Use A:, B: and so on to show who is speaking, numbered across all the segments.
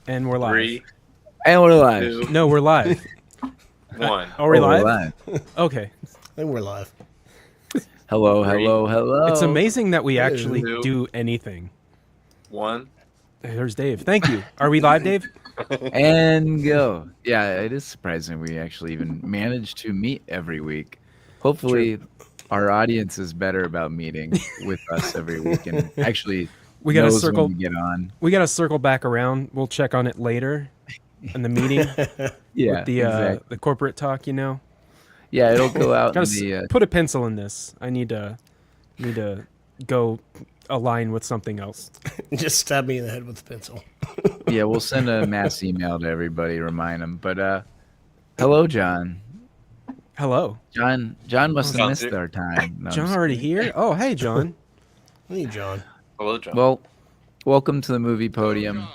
A: And we're live.
B: 3,
C: And we're live.
B: 2,
A: No, we're live.
B: 1.
A: Are we
C: Oh, we're
A: live?
C: live.
A: Okay.
D: I think we're live.
C: Hello,
B: Three.
C: hello, hello.
A: It's amazing that we actually
B: Two.
A: do anything.
B: 1.
A: Hey, there's Dave. Thank you. Are we live, Dave?
C: And go. Yeah, it is surprising we actually even manage to meet every week. Hopefully, our audience is better about meeting with us every week and actually
A: We got to
C: knows
A: circle.
C: when we get on.
A: We got to circle back around. We'll check on it later in the meeting
C: Yeah,
A: with the
C: exactly.
A: the corporate talk. You know,
C: Yeah, it'll go out in
A: got
C: the.
A: to put a pencil in this. I need to go align with something else.
D: Just stab me in the head with a pencil.
C: Yeah, we'll send a mass email to everybody, remind them. But hello, John.
A: Hello,
C: John must have
B: John's
C: missed
B: here.
C: our time. No, I'm
A: John.
C: just
A: Already
C: kidding.
A: here? Oh, hey, John.
D: Hey, John.
B: Hello, John.
C: Well, welcome to the movie podium.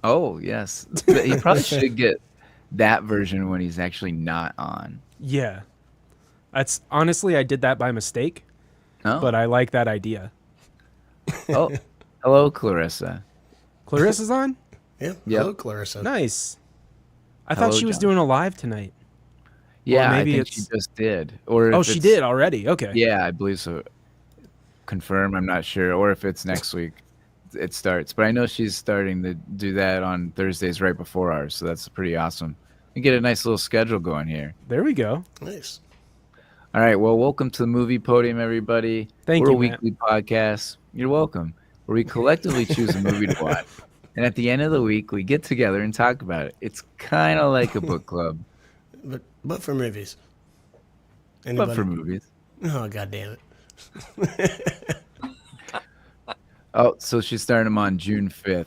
C: Oh, yes. But he probably should get that version when he's actually not on.
A: Yeah, that's honestly I did that by mistake,
C: Oh,
A: but I like that idea.
C: oh, hello, Clarissa.
A: Clarissa's on.
D: Yeah.
C: Yep.
D: Hello, Clarissa.
A: Nice. I
C: Hello,
A: thought she was
C: John.
A: doing a live tonight.
C: Yeah,
A: maybe
C: I think she
A: it's-
C: just did. Or
A: Oh,
C: if
A: she
C: it's-
A: did already. Okay.
C: Yeah, I believe so. Confirm, I'm not sure. Or if it's next week, it starts. But I know she's starting to do that on Thursdays right before ours, so that's pretty awesome. We get a nice little schedule going here.
A: There we go.
D: Nice.
C: All right, well, welcome to the movie podium, everybody.
A: Thank
C: We're
A: you,
C: a
A: Matt.
C: weekly podcast. You're welcome. Where we collectively choose a movie to watch. And at the end of the week, we get together and talk about it. It's kind of like a book club,
D: But for movies.
C: but for movies.
D: Oh, God damn it.
C: Oh, so she's starting them on June 5th.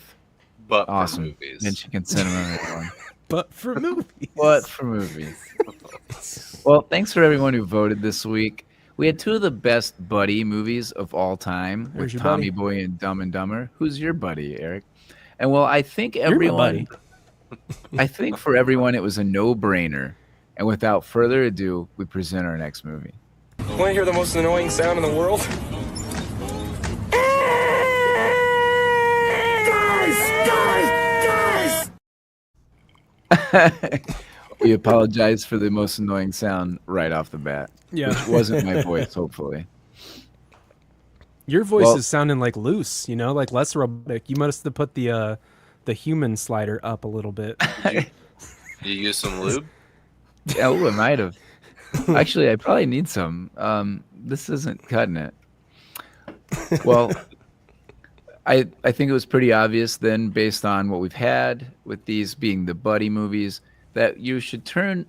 B: But
C: Awesome.
B: for movies.
C: Then she can send them everyone.
A: But for movies.
C: What for movies? Well, thanks for everyone who voted this week. We had two of the best buddy movies of all time
A: Where's
C: with
A: your
C: Tommy
A: buddy?
C: Boy and Dumb and Dumber. Who's your buddy, Eric? And well, I think
A: You're my
C: everyone,
A: buddy.
C: I think for everyone it was a no-brainer. And without further ado, we present our next movie.
E: Want to hear the most annoying sound in the world?
C: We apologize for the most annoying sound right off the bat.
A: Yeah.
C: Which wasn't my voice, hopefully.
A: Your voice
C: Well-
A: is sounding like loose, you know, like less robotic. You must have put the human slider up a little bit.
B: You use some lube?
C: Yeah, oh, I might have. Actually, I probably need some. This isn't cutting it. Well, I think it was pretty obvious then, based on what we've had with these being the buddy movies, that you should tune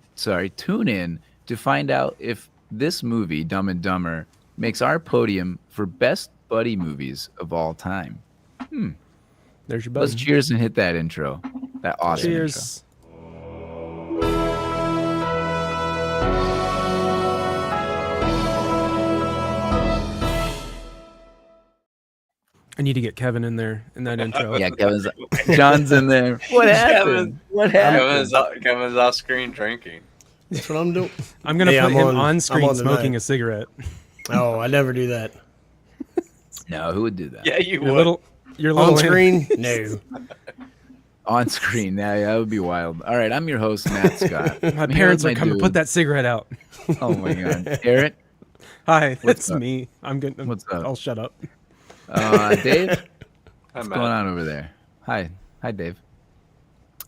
C: in to find out if this movie, Dumb and Dumber, makes our podium for best buddy movies of all time.
A: There's your
C: Let's
A: buddy.
C: cheers and hit that intro. That awesome intro.
A: Cheers. I need to get Kevin in there in that intro.
C: Yeah, John's in there. What happened? What happened?
B: Kevin's off screen drinking.
D: That's what I'm doing.
A: I'm gonna
D: Hey,
A: put
D: I'm
A: him
D: on-
A: on
D: I'm
A: screen
D: on
A: smoking
D: tonight.
A: a cigarette.
D: Oh, I never do that.
C: No, who would do that?
B: Yeah, you
A: Your
B: would.
A: little
D: On screen? No.
C: On screen. Yeah, that would be wild. All right, I'm your host, Matt Scott.
A: My
C: I'm here
A: parents
C: with
A: are
C: my
A: coming.
C: dude.
A: Put that cigarette out.
C: Oh my god, Eric.
A: Hi, that's
C: up?
A: me. I'm good.
C: What's up?
A: I'll shut up.
C: Dave,
B: Hi,
C: what's
B: Matt.
C: going on over there? Hi, Dave.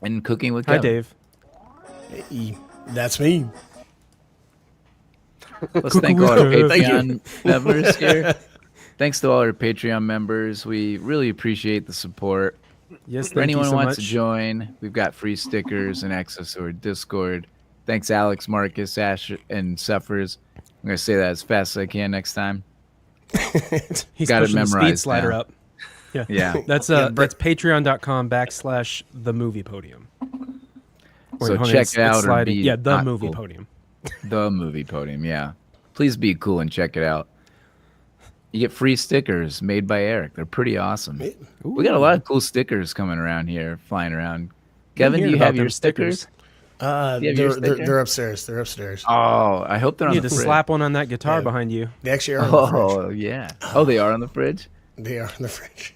C: And cooking with
A: Hi,
C: Kevin.
A: Dave.
D: Hey, that's me.
C: Let's thank all our
A: with Kev.
C: Patreon members here. Thanks to all our Patreon members. We really appreciate the support.
A: Yes,
C: For
A: thank
C: anyone
A: you
C: who
A: so
C: wants
A: much.
C: to join, we've got free stickers and access to our Discord. Thanks, Alex, Marcus, Ash, and Suffers. I'm gonna say that as fast as I can next time.
A: He's
C: got it
A: pushing the speed
C: memorized
A: slider
C: now.
A: up. Yeah.
C: Yeah.
A: That's that's patreon.com/the movie podium.
C: So
A: hold on,
C: check
A: it's
C: it out or
A: sliding.
C: be
A: Yeah, the
C: not
A: movie
C: cool.
A: podium.
C: The movie podium, yeah. Please be cool and check it out. You get free stickers made by Eric. They're pretty awesome. We got a lot of cool stickers coming around here, flying around. Kevin, do
A: hearing
C: you
A: about
C: have your
A: them
C: stickers?
A: stickers.
C: You have your sticker?
D: They're upstairs. They're upstairs.
C: Oh, I hope they're
A: You
C: on
A: need
C: the
A: to
C: fridge.
A: slap one on that guitar
D: Yeah.
A: behind you.
D: They actually are on the fridge.
C: Oh, yeah. Oh, they are on the fridge?
D: They are on the fridge.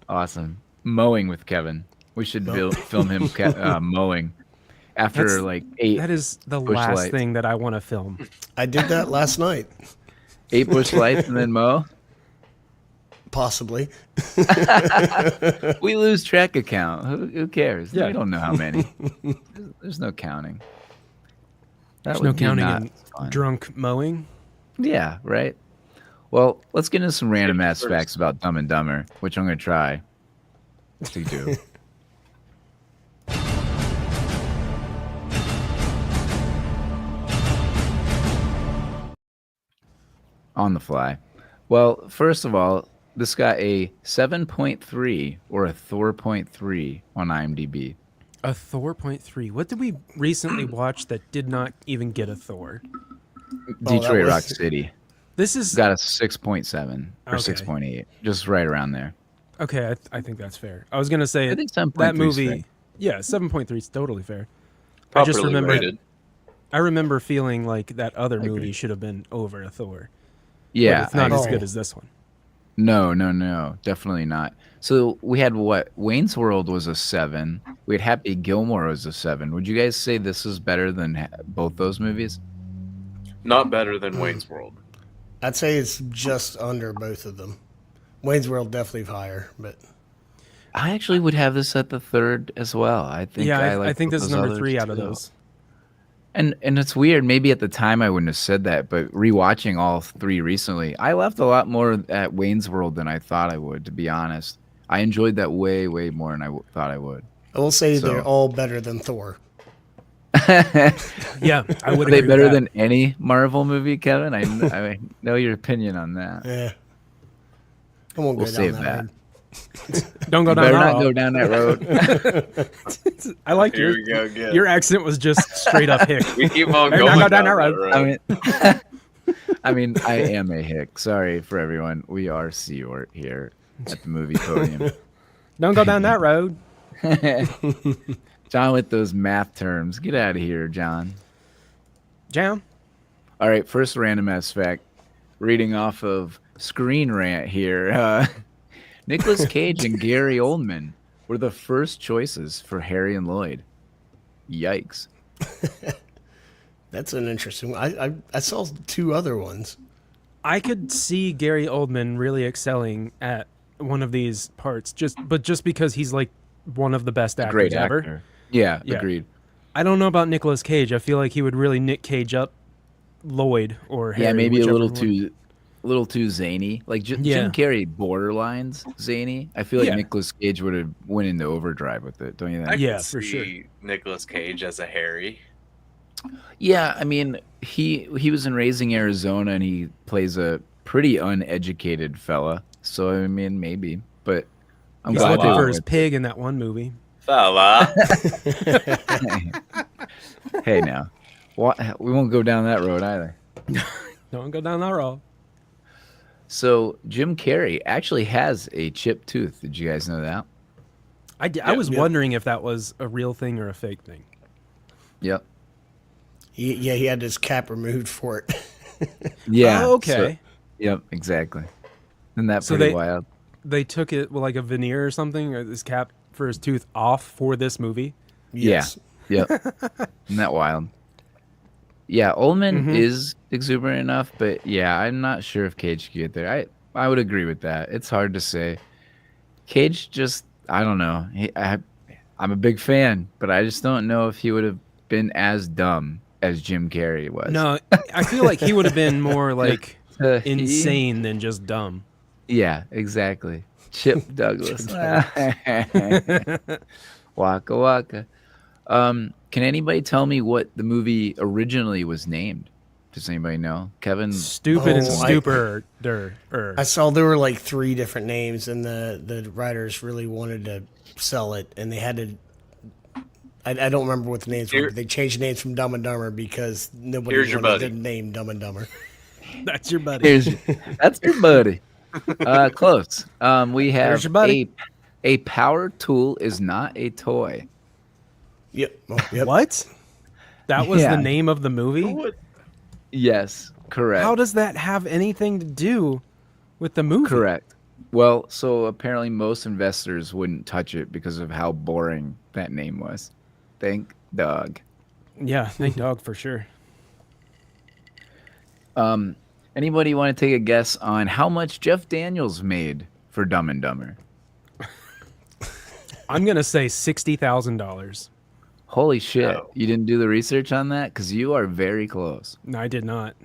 C: Awesome. Mowing with Kevin. We should film him mowing after
A: That's-
C: like 8
A: That is the
C: bush
A: last
C: lights.
A: thing that I want to film.
D: I did that last night,
C: 8 bush lights and then mow.
D: possibly.
C: We lose track of count. Who cares?
A: Yeah.
C: We don't know how many. There's no counting. That
A: There's no
C: would be
A: counting
C: not
A: in
C: fun.
A: drunk mowing.
C: Yeah, right. Well, let's get into some random ass
B: First.
C: facts about Dumb and Dumber, which I'm going to try to do. On the fly. Well, first of all, this got a 7.3 or a Thor.3 on IMDb.
A: A Thor.3. What did we recently watch that did not even get a Thor?
C: Detroit
D: was-
C: Rock City
A: This is
C: got a 6.7 or
A: Okay.
C: 6.8, just right around there.
A: okay. I think that's fair. I was gonna say
C: I think 7.3
A: that
C: is
A: movie.
C: fair.
A: Yeah, 7.3 is totally fair.
B: Properly
A: I just remember.
B: rated.
A: I remember feeling like that other
C: agree.
A: movie should have been over a Thor.
C: Yeah,
A: but it's not
C: I
A: as
D: agree.
A: good as this one.
C: No, definitely not. So we had what? Wayne's World was a 7. We had Happy Gilmore was a 7. Would you guys say this is better than both those movies?
B: Not better than Wayne's World.
D: I'd say it's just under both of them. Wayne's World definitely higher, but
C: I actually would have this at the 3rd as well. I think
A: Yeah,
C: like
A: I think
C: both
A: this is
C: those
A: number
C: others
A: 3 out of
C: too.
A: those.
C: And it's weird. Maybe at the time I wouldn't have said that, but rewatching all 3 recently, I left a lot more at Wayne's World than I thought I would. To be honest, I enjoyed that way more than I thought I would.
D: I will say
C: So-
D: they're all better than Thor.
A: Yeah, I would.
C: Are they
A: agree with
C: better
A: that.
C: than any Marvel movie, Kevin? I know your opinion on that.
D: Yeah. I won't
C: We'll
D: go down
C: save
D: that
C: that.
D: road.
A: Don't go
C: You
A: down
C: better
A: that
C: not
A: road.
C: go down that road.
A: I like
B: Here
A: your
B: we go again.
A: your accent was just straight up hick.
B: We keep on
A: Hey,
B: going
A: now go
B: down
A: down that
B: that
A: road.
B: road.
C: I mean, I am a hick. Sorry for everyone. We are Seort here at the movie podium.
A: Don't go down that road.
C: John with those math terms. Get out of here, John.
A: Jam.
C: All right, first random ass fact. Reading off of Screen Rant here. Nicolas Cage and Gary Oldman were the first choices for Harry and Lloyd. Yikes.
D: That's an interesting one. I saw 2 other ones.
A: I could see Gary Oldman really excelling at one of these parts, just because he's like one of the best actors
C: Great
A: ever.
C: actor. Yeah,
A: Yeah.
C: agreed.
A: I don't know about Nicolas Cage. I feel like he would really Nick Cage up Lloyd or Harry.
C: Yeah, maybe a
A: whichever
C: little
A: one.
C: too zany. Like
A: Yeah.
C: Jim Carrey borderlines zany. I feel like
A: Yeah.
C: Nicolas Cage would have went into overdrive with it, don't you
B: I
C: think?
A: Yeah,
B: could
A: for sure.
B: see Nicolas Cage as a Harry.
C: Yeah, I mean, he was in Raising Arizona and he plays a pretty uneducated fella. So I mean, maybe, but I'm
A: He's
C: glad
A: looking
C: they
A: for
C: went
A: his
C: with
A: pig in that one movie.
B: Fella.
C: Hey, now, we won't go down that road either.
A: Don't go down that road.
C: So Jim Carrey actually has a chipped tooth. Did you guys know that?
A: I was wondering if that was a real thing or a fake thing.
C: Yep.
D: He had his cap removed for it.
C: Yeah.
A: Oh, okay.
C: Yep. Exactly. Isn't that
A: So
C: pretty
A: they-
C: wild?
A: They took it with like a veneer or something, or this cap for his tooth off for this movie.
D: Yes.
C: Yep. Isn't that wild? Yeah, Ullman
A: Mhm.
C: is exuberant enough, but yeah, I'm not sure if Cage could get there. I would agree with that. It's hard to say. Cage just, I don't know. I'm a big fan, but I just don't know if he would have been as dumb as Jim Carrey was.
A: No, I feel like he would have been more like
C: He-
A: insane than just dumb.
C: Yeah, exactly. Chip Douglas. Waka waka. Can anybody tell me what the movie originally was named? Does anybody know? Kevin?
A: Stupid and
D: Oh,
A: stupider.
D: I saw there were like 3 different names, and the writers really wanted to sell it, and they had to. I don't remember what the names were.
B: Here-
D: But they changed the names from Dumb and Dumber because nobody
B: Here's your
D: wanted
B: buddy.
D: the name Dumb and Dumber.
A: That's your buddy.
C: That's your buddy. Close. We have
A: There's your buddy.
C: a power tool is not a toy.
D: Yep. Oh, yep.
A: What? That was
C: Yeah.
A: the name of the movie?
C: Yes, correct.
A: How does that have anything to do with the movie?
C: Correct. Well, so apparently most investors wouldn't touch it because of how boring that name was. Thank dog.
A: Yeah, thank dog for sure.
C: Anybody want to take a guess on how much Jeff Daniels made for Dumb and Dumber?
A: I'm gonna say $60,000.
C: Holy shit.
B: No.
C: You didn't do the research on that? Because you are very close.
A: No, I did not.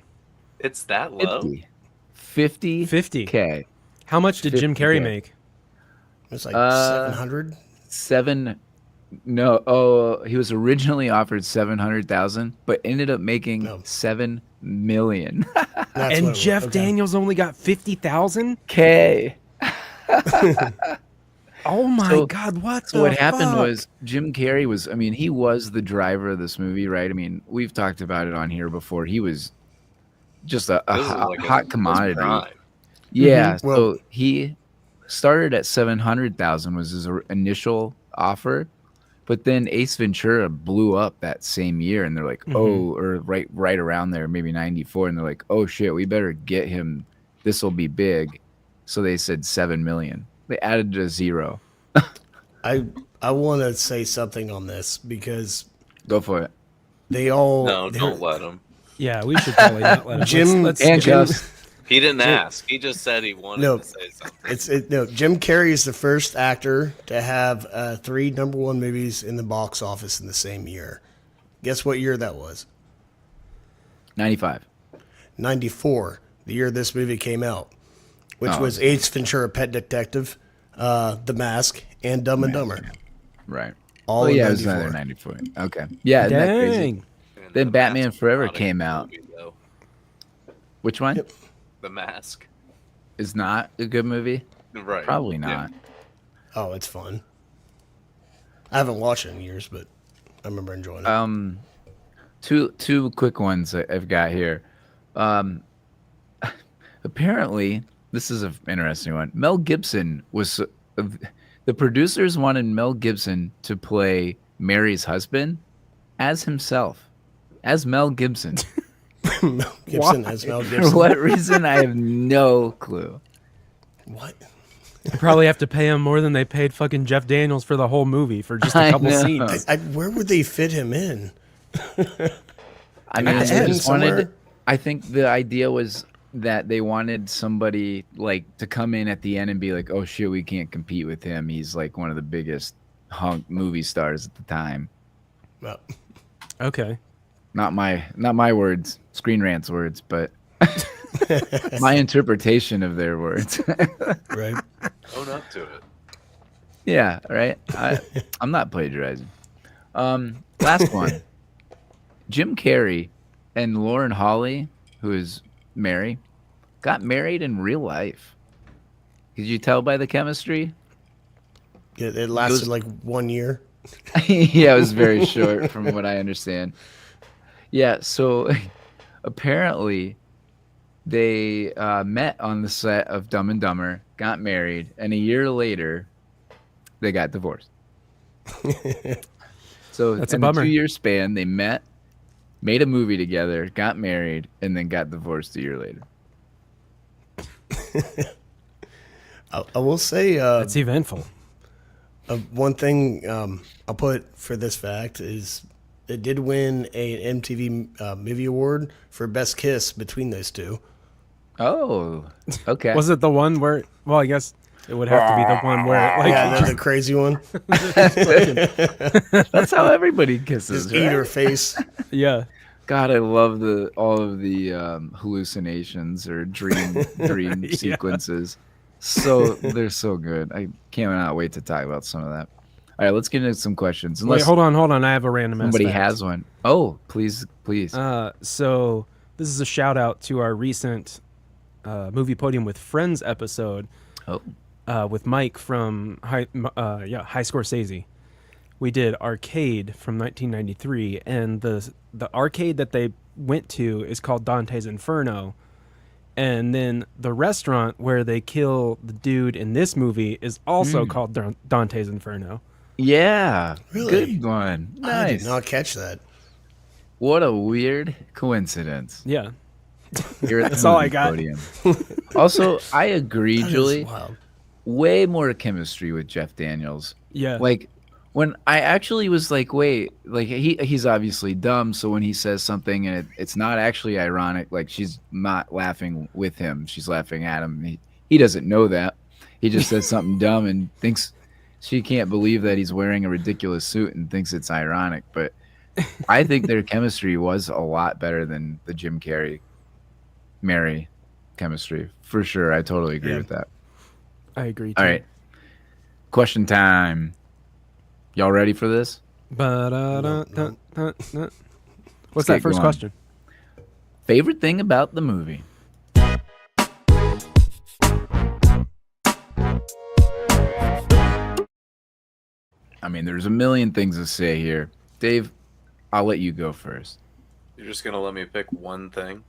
B: It's that low.
C: 50.
A: 50.
C: K.
A: How much did Jim
C: 50K.
A: Carrey make?
D: It's like
C: Uh,
D: 700.
C: No, oh, he was originally offered 700,000, but ended up making
D: No.
C: 7 million.
D: That's what
A: And
D: it was.
A: Jeff
D: Okay.
A: Daniels only got 50,000.
C: K.
A: Oh my
C: So-
A: God! What?
C: So
A: the
C: what happened
A: fuck?
C: was Jim Carrey was, I mean, he was the driver of this movie, right? I mean, we've talked about it on here before. He was just a
B: This is like
C: hot
B: his
C: commodity.
B: prime.
C: Yeah.
D: Mhm. Well-
C: So he started at 700,000 was his initial offer, but then Ace Ventura blew up that same year, and they're like, oh, or right around there, maybe 94, and they're like, oh shit, we better get him. This will be big. So they said 7 million. They added a zero.
D: I want to say something on this because
C: Go for it.
D: they all
B: No,
D: they're-
B: don't let him.
A: Yeah, we should probably not let him.
D: Jim-
A: let's
C: And
A: Jim-
C: Gus.
B: He didn't ask. He just said he wanted
D: No.
B: to say something.
D: No, Jim Carrey is the first actor to have 3 #1 movies in the box office in the same year. Guess what year that was?
C: 95.
D: 94, the year this movie came out, which
C: Oh.
D: was Ace Ventura: Pet Detective, The Mask, and Dumb and Dumber.
C: Right.
D: All
C: Oh,
D: in
C: yeah, it was
D: 94.
C: another 94. Okay. Yeah, isn't that crazy?
A: Dang.
B: And
C: Then
B: The
C: Batman
B: Mask was
C: Forever
B: not a
C: came
B: good
C: out.
B: movie, though.
C: Which one
D: Yep.
B: The Mask.
C: is not a good movie?
B: Right.
C: Probably
B: Yeah.
C: not.
D: Oh, it's fun. I haven't watched it in years, but I remember enjoying it.
C: Two quick ones I've got here. Apparently, this is an interesting one. Mel Gibson was the producers wanted Mel Gibson to play Mary's husband as himself, as Mel Gibson.
D: Mel Gibson as Mel
C: For
D: Gibson.
C: what reason, I have no clue.
D: What?
A: They probably have to pay him more than they paid fucking Jeff Daniels for the whole movie for just a
C: I
A: couple
C: know.
A: scenes.
D: Where would they fit him in?
C: I mean,
D: At
C: they
D: the end
C: just wanted.
D: somewhere?
C: I think the idea was that they wanted somebody like to come in at the end and be like, "Oh shit, we can't compete with him. He's like one of the biggest hunk movie stars at the time."
D: Well,
A: Okay.
C: Not my words, Screen Rant's words, but my interpretation of their words.
D: right.
B: Own up to it.
C: Yeah, right. I'm not plagiarizing. Last one. Jim Carrey and Lauren Holly, who is Mary, got married in real life. Could you tell by the chemistry?
D: It lasted like 1 year.
C: Yeah, it was very short from what I understand. Yeah, so apparently they met on the set of Dumb and Dumber, got married, and a year later they got divorced. So
A: That's a
C: in
A: bummer.
C: a 2-year span, they met, made a movie together, got married, and then got divorced a year later.
D: I will say
A: That's eventful.
D: one thing I'll put for this fact is it did win an MTV Movie Award for Best Kiss between those two.
C: Oh, okay.
A: Was it the one where? Well, I guess it would have to be the one where, like,
D: Yeah, the crazy one.
C: That's how everybody kisses,
D: Just eat
C: right?
D: her face.
A: yeah.
C: God, I love all of the hallucinations or dream
A: Yeah.
C: sequences. So they're so good. I cannot wait to talk about some of that. All right, let's get into some questions.
A: Wait, hold on. I have a random.
C: somebody
A: ass fact.
C: has one. Oh, please.
A: So this is a shout out to our recent movie podium with Friends episode
C: Oh,
A: with Mike from High Scorsese. We did Arcade from 1993, and the arcade that they went to is called Dante's Inferno. And then the restaurant where they kill the dude in this movie is also called Dante's Inferno.
C: yeah.
D: Really?
C: Good one.
D: I did
C: Nice.
D: not catch that.
C: What a weird coincidence.
A: Yeah.
C: Here at the
A: That's all I
C: movie
A: got.
C: podium. Also, I agree,
D: That is
C: Julie.
D: wild.
C: Way more chemistry with Jeff Daniels.
A: Yeah.
C: Like when I actually was like, wait, like he's obviously dumb. So when he says something and it's not actually ironic, like she's not laughing with him, she's laughing at him. He doesn't know that. He just says something dumb and thinks she can't believe that he's wearing a ridiculous suit and thinks it's ironic. But I think their chemistry was a lot better than the Jim Carrey, Mary chemistry for sure. I totally agree with that.
A: I agree too.
C: All right. Question time. Y'all ready for this?
A: What's
C: Let's
A: that
C: get
A: first
C: going.
A: question?
C: Favorite thing about the movie? I mean, there's a million things to say here. Dave, I'll let you go first.
B: You're just gonna let me pick one thing.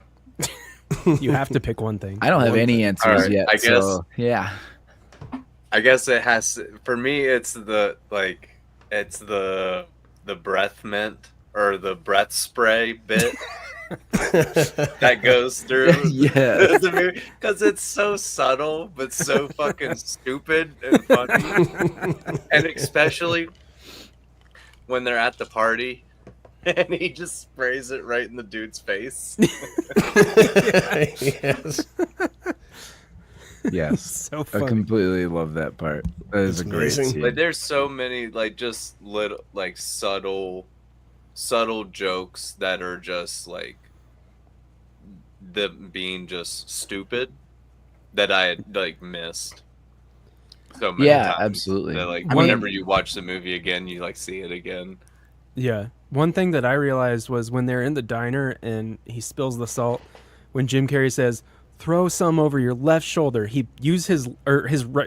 A: You have to pick one thing.
C: I don't have any answers
B: All right,
C: yet.
B: I
C: so, yeah.
B: I guess it has. For me, it's the breath mint or the breath spray bit that goes through.
C: Yeah.
B: Because it's so subtle but so fucking stupid and funny, and especially when they're at the party and he just sprays it right in the dude's face.
D: Yes.
C: Yes.
A: So
C: I
A: funny.
C: completely love that part. That is
D: It's
C: a great
D: amazing.
C: scene.
B: Like there's so many like just little like subtle jokes that are just like them being just stupid that I had like missed so many
C: Yeah,
B: times.
C: absolutely.
B: That, like
A: I mean-
B: whenever you watch the movie again, you like see it again.
A: Yeah. One thing that I realized was when they're in the diner and he spills the salt, when Jim Carrey says, "Throw some over your left shoulder," he used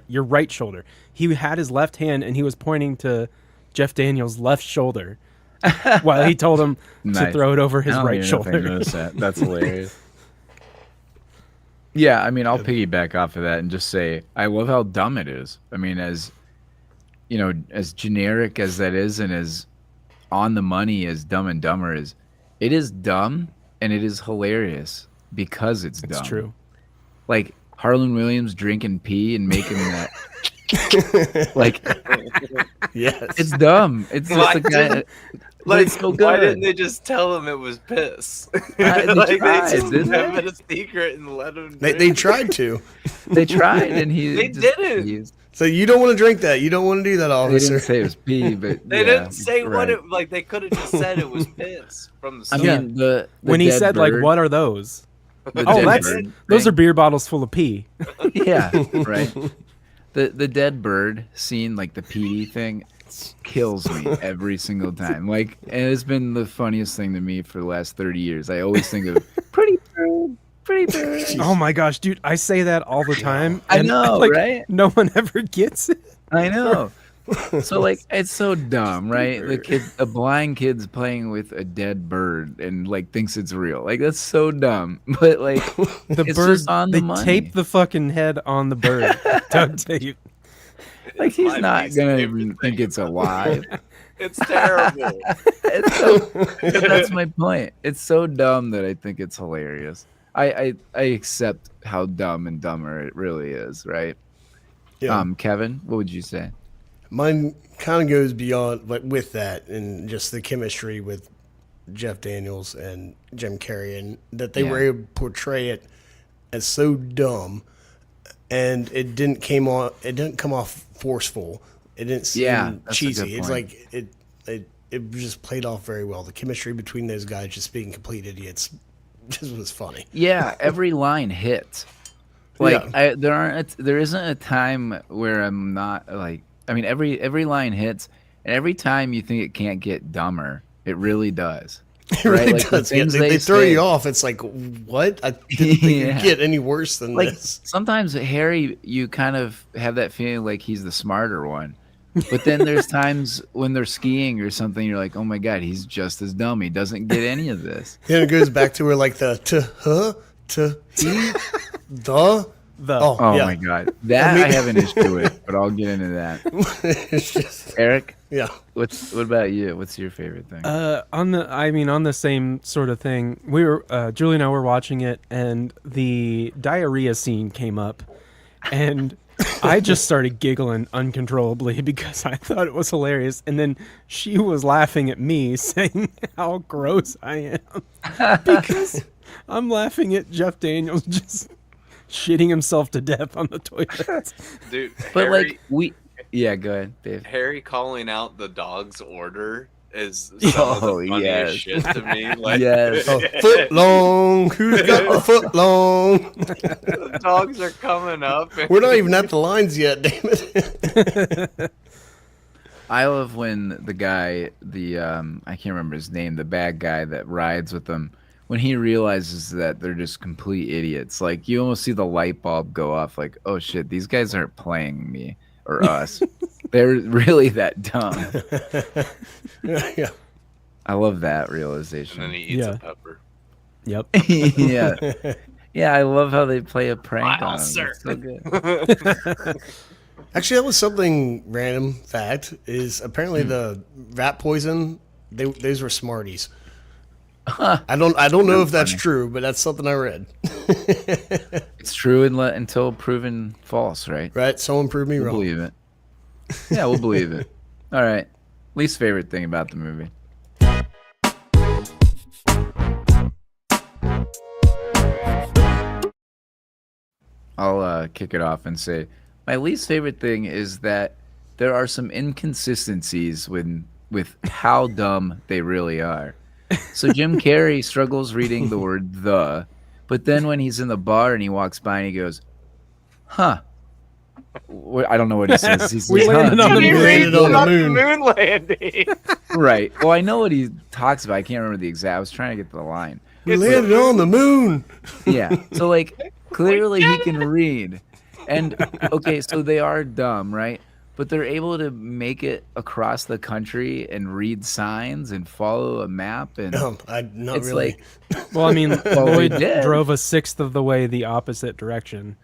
A: your right shoulder. He had his left hand and he was pointing to Jeff Daniels' left shoulder while he told him to
C: Nice.
A: throw it over his
C: I don't
A: right
C: even know if I
A: shoulder.
C: noticed that. That's hilarious. Yeah, I mean, I'll piggyback off of that and just say I love how dumb it is. I mean, as you know, as generic as that is, and as on the money as Dumb and Dumber is, it is dumb and it is hilarious because it's dumb.
A: It's true.
C: Like Harlan Williams drinking pee and making that, like
D: Yes.
C: it's dumb. It's just
B: Why
C: a guy.
B: didn't-
C: But
B: Like,
C: it's so
B: why
C: good.
B: didn't they just tell him it was piss?
C: They
B: Like,
C: tried,
B: they just
C: didn't
B: kept
C: they?
B: it a secret and let him.
D: They
B: drink.
D: tried to.
C: They tried, and he
B: They
C: just
B: didn't.
C: used-
D: So you don't want to drink that. You don't want to do that,
C: They
D: officer.
C: didn't say it was pee, but
B: They
C: yeah,
B: didn't say what
C: right.
B: it like. They could have just said it was piss from the
C: I
B: start.
C: mean, the
A: When he
C: dead
A: said, like,
C: bird-
A: "What are those?"
C: the
A: Oh,
C: dead
A: that's
C: bird
A: those are
C: thing.
A: beer bottles full of pee.
C: Yeah, right. The dead bird scene, like the PD thing, kills me every single time. Like, and it's been the funniest thing to me for the last 30 years. I always think of pretty bird, pretty bird.
A: Oh my gosh, dude! I say that all the time.
C: I
A: and,
C: know,
A: like,
C: right?
A: No one ever gets it.
C: I know. So like, it's so dumb, right? A blind kid's playing with a dead bird and like thinks it's real. Like that's so dumb. But like,
A: The
C: it's
A: bird,
C: just on
A: they
C: the money.
A: tape the fucking head on the bird. Duct tape.
C: Like he's
B: My
C: not
B: least
C: gonna
B: favorite
C: even
B: thing
C: think it's alive.
B: It's terrible.
C: It's so, but that's my point. It's so dumb that I think it's hilarious. I accept how dumb and dumber it really is, right?
D: Yeah.
C: Kevin, what would you say?
D: Mine kind of goes beyond, like, with that and just the chemistry with Jeff Daniels and Jim Carrey, and that they were
C: Yeah.
D: able to portray it as so dumb, and it didn't come off forceful. It didn't seem
C: Yeah, that's a good
D: cheesy. It's
C: point.
D: like it just played off very well. The chemistry between those guys just being complete idiots just was funny.
C: Yeah, every line hits. Like
D: Yeah.
C: there isn't a time where I'm not like. I mean, every line hits, and every time you think it can't get dumber, it really does.
D: It really
C: Like, the
D: does. Yeah,
C: things
D: they throw
C: say-
D: you off. It's like, what? I didn't think
C: Yeah.
D: it'd get any worse than
C: Like
D: this.
C: sometimes Harry, you kind of have that feeling like he's the smarter one, but then there's times when they're skiing or something, you're like, oh my god, he's just as dumb. He doesn't get any of this.
D: Then it goes back to where like the the
A: The
D: oh
C: Oh
D: yeah.
C: my god, that I have an issue with. but I'll get into that.
D: It's just,
C: Eric,
D: yeah.
C: what about you? What's your favorite thing?
A: On the same sort of thing, Julie and I were watching it, and the diarrhea scene came up, and I just started giggling uncontrollably because I thought it was hilarious, and then she was laughing at me, saying how gross I am because I'm laughing at Jeff Daniels just shitting himself to death on the toilet.
B: Dude,
C: But
B: Harry,
C: yeah, go ahead, Dave.
B: Harry calling out the dog's order is some of the
C: Oh,
B: funniest
C: yes.
B: shit to me. Like,
C: Yes.
D: Oh, foot long. Who's got the foot long?
B: the dogs are coming up. And
D: We're not even at the lines yet, damn it.
C: I love when the guy, I can't remember his name, the bad guy that rides with them, when he realizes that they're just complete idiots. Like, you almost see the light bulb go off, like, oh shit, these guys aren't playing me or us. They're really that dumb.
D: Yeah.
C: I love that
B: then
C: realization.
B: he eats
A: Yeah.
B: a pepper.
A: Yep.
C: Yeah. Yeah, I love how they play a prank
B: Wow,
C: on him.
B: sir.
C: It's so good.
D: Actually, that was something random fact is apparently the rat poison, those were Smarties. I don't know if that's
C: funny.
D: true, but that's something I read.
C: It's true until proven false, right?
D: Right? Someone proved me
C: We'll
D: wrong.
C: believe it. Yeah, we'll believe it. All right. Least favorite thing about the movie. I'll kick it off and say my least favorite thing is that there are some inconsistencies with how dumb they really are. So Jim Carrey struggles reading the word "the," but then when he's in the bar and he walks by and he goes, "Huh." I don't know what he says. He says,
A: We landed
C: "Huh."
A: on the
D: We
A: moon.
D: landed on the
B: Not
D: moon.
B: moon landing.
C: Right. Well, I know what he talks about. I can't remember the exact. I was trying to get to the line.
D: We landed on the moon.
C: Yeah. So like clearly he can read. And okay, so they are dumb, right? But they're able to make it across the country and read signs and follow a map and
D: Not
C: it's
D: really.
C: like
A: Well, I mean,
C: Well, we
A: Lloyd
C: did.
A: drove a sixth of the way the opposite direction.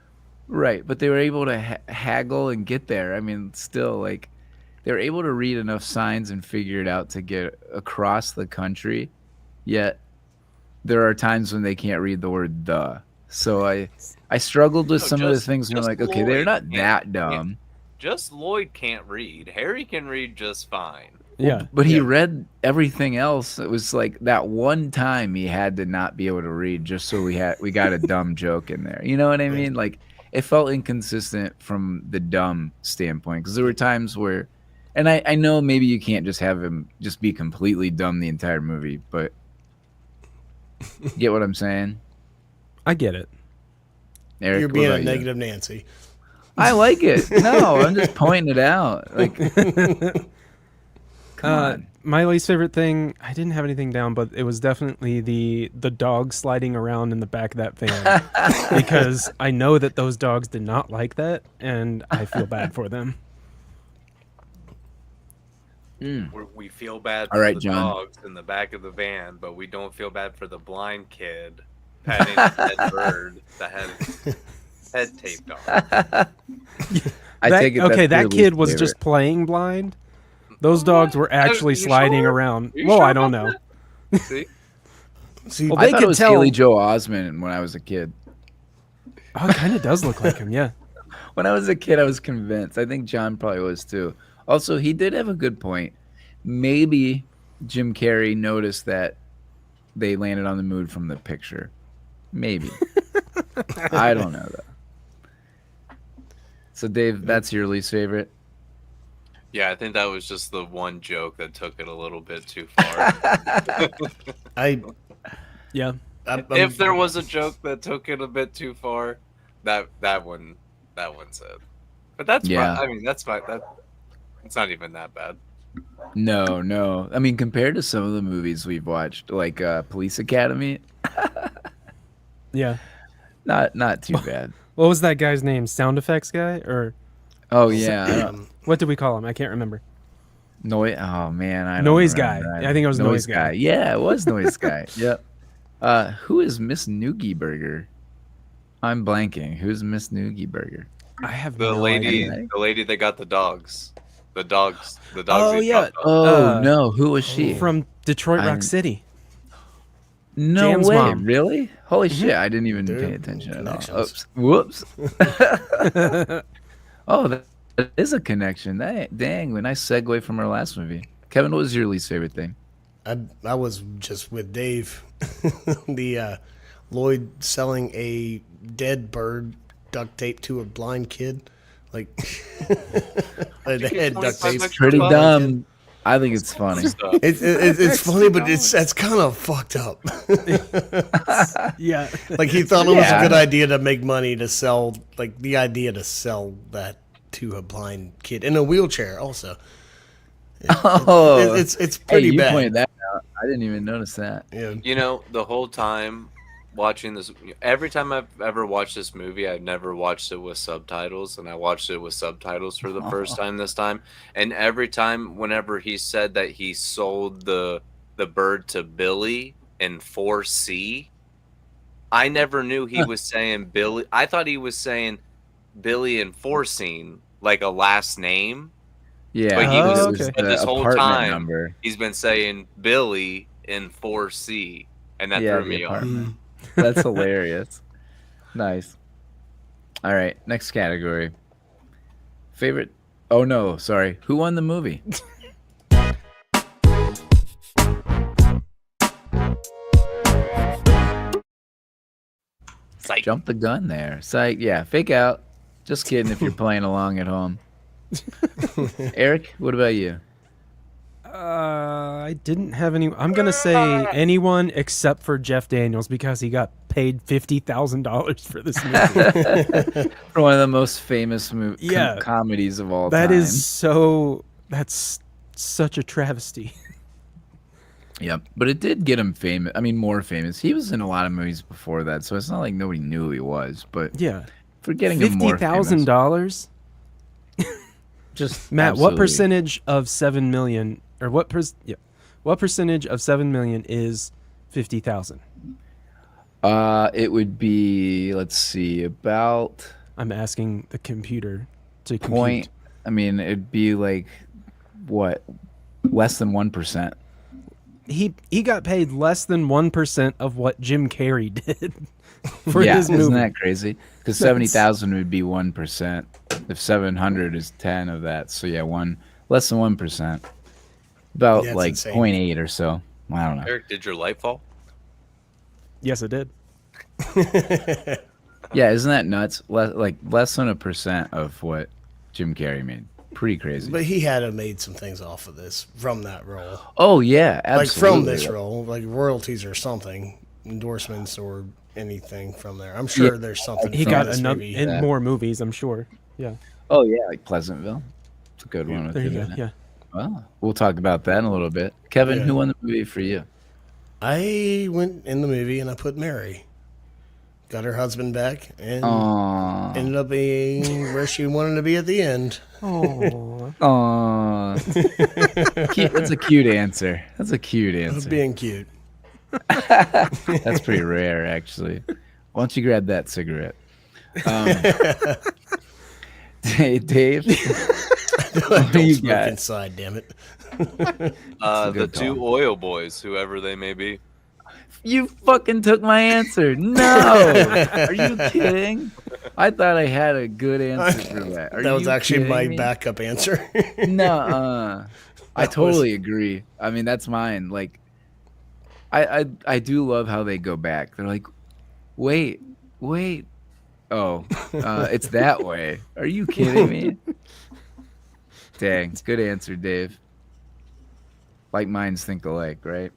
C: right, but they were able to haggle and get there. I mean, still like they were able to read enough signs and figure it out to get across the country. Yet there are times when they can't read the word "the." So I struggled with
B: No,
C: some of the
B: just-
C: things where I'm
B: just
C: like, okay, they're
B: Lloyd
C: not
B: can't-
C: that dumb.
B: Just Lloyd can't read. Harry can read just fine.
A: Yeah.
C: But he read everything else. It was like that one time he had to not be able to read just so we got a dumb joke in there. You know what I mean? Like it felt inconsistent from the dumb standpoint because there were times where, and I know maybe you can't just have him just be completely dumb the entire movie, but get what I'm saying?
A: I get it.
C: Eric,
D: You're
C: what
D: being a
C: about you?
D: negative Nancy.
C: I like it. No, I'm just pointing it out. Like, come on.
A: My least favorite thing, I didn't have anything down, but it was definitely the dog sliding around in the back of that van because I know that those dogs did not like that, and I feel bad for them.
B: We feel bad for
C: All right,
B: the
C: John.
B: dogs in the back of the van, but we don't feel bad for the blind kid patting the dead bird that had head taped on.
C: I take it.
A: Okay,
C: that's
A: that
C: your
A: kid
C: least
A: was
C: favorite.
A: just playing blind. Those dogs were actually
B: you
A: sliding
B: sure?
A: around.
B: You
A: Well,
B: sure
A: I don't
B: about
A: know.
B: See?
D: See,
A: Well,
C: I
A: they
C: thought
A: could
C: it was
A: tell-
C: Haley Joel Osment when I was a kid.
A: Oh, it kind of does look like him, yeah.
C: When I was a kid, I was convinced. I think John probably was too. Also, he did have a good point. Maybe Jim Carrey noticed that they landed on the moon from the picture. Maybe. I don't know though. So, Dave, that's your least favorite.
B: Yeah, I think that was just the one joke that took it a little bit too far.
D: I,
A: Yeah.
B: If there was a joke that took it a bit too far, that one's it. But that's
C: Yeah.
B: fine. I mean, that's fine. It's not even that bad.
C: No. I mean, compared to some of the movies we've watched, like Police Academy,
A: Yeah.
C: not too bad.
A: What was that guy's name? Sound effects guy? Or
C: Oh yeah, I don't-
A: what did we call him? I can't remember.
C: Oh man, I don't
A: Noise
C: remember
A: guy.
C: that.
A: I think it was Noise guy.
C: Yeah, it was Noise guy. Yep. Who is Miss Noogie Burger? I'm blanking. Who's Miss Noogie Burger?
A: I have
B: The
A: no
B: lady,
A: idea.
B: the lady that got the dogs. The dogs.
A: Oh,
B: He
A: yeah.
B: dropped off.
C: Oh
A: Uh,
C: no, who was she?
A: From Detroit
C: I
A: Rock
C: didn't-
A: City.
C: No
A: Jan's
C: way,
A: mom.
C: really? Holy shit, I didn't even
D: Dude,
C: pay attention at all.
D: connections.
C: Oops. Whoops. Oh, that is a connection. Dang, a nice segue from our last movie. Kevin, what was your least favorite thing?
D: I was just with Dave. The Lloyd selling a dead bird duct tape to a blind kid. Like, they had duct
B: 25
D: tape.
B: extra
C: Pretty
B: bucks.
C: dumb. I think it's funny.
D: It's funny, but that's kind of fucked up.
A: Yeah.
D: Like he thought it was a
C: Yeah.
D: good idea to make money to sell, like the idea to sell that to a blind kid in a wheelchair. Also,
C: Oh,
D: it's
C: hey,
D: pretty
C: you
D: bad.
C: pointed that out. I didn't even notice that.
D: Yeah.
B: You know, the whole time watching this, every time I've ever watched this movie, I've never watched it with subtitles, and I watched it with subtitles for the first time this time. And every time, whenever he said that he sold the bird to Billy in 4C, I never knew he was saying Billy. I thought he was saying Billy in 4scene, like a last name.
C: Yeah,
B: But he
A: was-
C: it
B: but
C: the
B: this whole
C: apartment
B: time-
C: number.
B: He's been saying Billy in 4C, and that
C: Yeah,
B: threw
C: the
B: me off.
C: apartment. That's hilarious. Nice. All right, next category. Favorite. Oh no, sorry. Who won the movie?
B: Psych.
C: Jump the gun there. Psych. Yeah, fake out. Just kidding if you're playing along at home. Eric, what about you?
A: I didn't have any. I'm gonna say anyone except for Jeff Daniels because he got paid $50,000 for this movie.
C: For one of the most famous
A: Yeah.
C: comedies of all
A: That
C: time.
A: is so. That's such a travesty.
C: Yep. But it did get him famous. I mean, more famous. He was in a lot of movies before that, so it's not like nobody knew who he was. But
A: Yeah,
C: for getting him more famous,
A: $50,000.
C: just
A: Matt, what
C: absolutely.
A: percentage of 7 million, or what percentage of 7 million is 50,000?
C: It would be, let's see, about
A: I'm asking the computer to compute.
C: point. I mean, it'd be like what, less than 1%.
A: He got paid less than 1% of what Jim Carrey did for
C: Yeah,
A: his movie.
C: isn't that crazy? Because 70,000 would be 1%. If 700 is 10 of that, so yeah, less than 1%. About
D: That's
C: like
D: insane.
C: 0.8 or so. I don't know.
B: Eric, did your light fall?
A: Yes, it did.
C: Yeah, isn't that nuts? Less than 1% of what Jim Carrey made. Pretty crazy.
D: But he had to made some things off of this from that role,
C: Oh yeah, absolutely.
D: like from this role, like royalties or something, endorsements or anything from there. I'm sure there's something.
A: He
D: from
A: got
D: this
A: another
D: movie.
A: in more movies, I'm sure. Yeah,
C: Oh yeah, like Pleasantville. It's a good one. With
A: there you
C: it,
A: go.
C: isn't it?
A: Yeah.
C: Well, we'll talk about that in a little bit. Kevin,
D: Yeah.
C: who won the movie for you?
D: I went in the movie and I put Mary. Got her husband back and
C: Aww.
D: ended up being where she wanted to be at the end.
A: Oh,
C: Aww. That's a cute answer. That's a cute
D: It was
C: answer.
D: being cute.
C: That's pretty rare, actually. Why don't you grab that cigarette? Dave, what do
D: Don't
C: you
D: smoke
C: got?
D: inside, damn it.
B: The
C: good
B: two
C: call.
B: oil boys, whoever they may be.
C: You fucking took my answer. No. Are you kidding? I thought I had a good answer for that. Are
D: That was
C: you
D: actually my
C: kidding me?
D: backup answer.
C: No. I totally agree. I mean, that's mine. Like, I do love how they go back. They're like, wait. Oh, it's that way. Are you kidding me? Dang, good answer, Dave. Like minds think alike, right?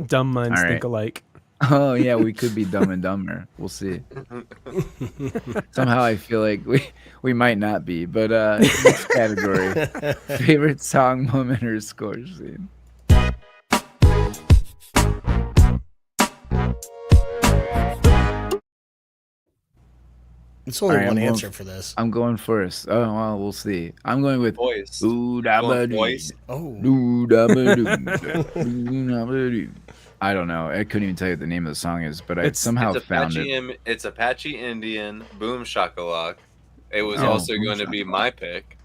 A: dumb minds
C: All right.
A: think alike.
C: Oh yeah, we could be dumb and dumber. We'll see. Somehow I feel like we might not be, but next category. Favorite song, moment, or score scene.
D: It's only
C: All right,
D: one
C: I'm
D: answer
C: going-
D: for this.
C: I'm going first. Oh well, we'll see. I'm going with
B: Boys.
C: ooh
B: Going
C: da ba
B: boys.
D: Oh,
C: doo da ba doo doo da ba doo. I don't know. I couldn't even tell you what the name of the song is, but I
A: It's-
C: somehow
B: It's
C: found
B: Apache.
C: it.
B: It's Apache Indian. Boom shakalak. It was
C: Oh,
B: also
C: Boom
B: going to be
C: Shakalaka.
B: my pick.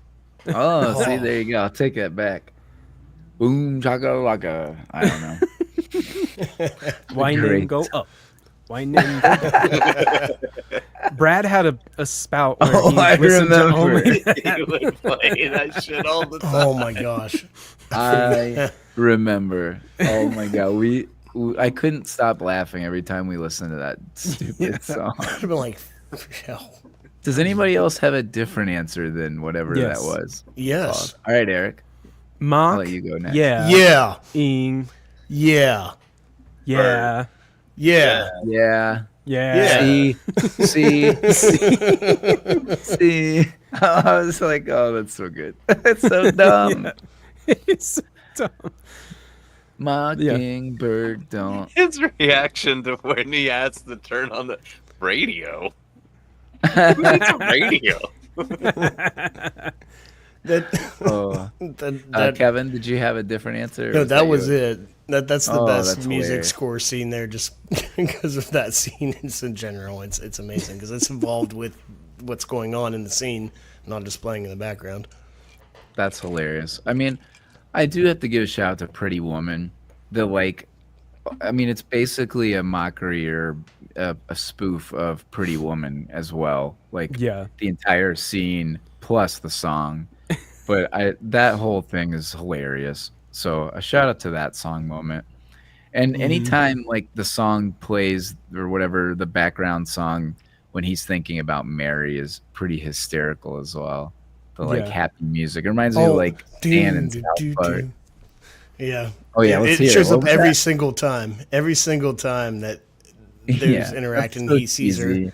C: Oh, see,
D: Oh.
C: there you go. I'll take that back. Boom chakalaka. I don't know.
A: Wine
C: Great.
A: and go up. Wine and go down. Brad had a spout where
C: Oh,
A: he
C: I
A: listened to
C: remember.
A: only
B: He would play that shit all the time.
D: Oh my gosh.
C: I remember. Oh my god, I couldn't stop laughing every time we listened to that stupid song.
D: I'd have been like, hell.
C: Does anybody else have a different answer than whatever
A: Yes.
C: that was?
D: Yes.
C: All right, Eric.
A: mock.
C: I'll let you go next.
A: Yeah.
D: Yeah.
A: Ing.
D: Yeah.
A: Yeah.
D: Yeah.
C: Yeah.
A: Yeah.
C: See. See. I was like, oh, that's so good. It's so dumb.
A: It's so dumb.
C: Mockingbird don't.
B: His reaction to when he has to turn on the radio. Who needs a radio?
D: That,
C: Oh.
D: that
C: Kevin, did you have a different answer? or
D: no, that was
C: yours?
D: it. That's the
C: Oh,
D: best
C: that's
D: music
C: hilarious.
D: score scene there, just because of that scene. It's in general, it's amazing because it's involved with what's going on in the scene, not just playing in the background.
C: That's hilarious. I mean, I do have to give a shout out to Pretty Woman. It's basically a mockery or a spoof of Pretty Woman as well. Like,
A: Yeah.
C: the entire scene plus the song. But that whole thing is hilarious. So a shout out to that song moment. And anytime like the song plays or whatever, the background song when he's thinking about Mary is pretty hysterical as well. The like
A: Yeah.
C: happy music. It reminds me of like Dan and South Park.
D: Yeah.
C: Oh yeah, let's
D: It
C: hear
D: shows
C: What
D: up
C: was
D: every
C: that?
D: single time. Every single time that there's
C: Yeah,
D: interacting,
C: that's so
D: he sees her.
C: cheesy.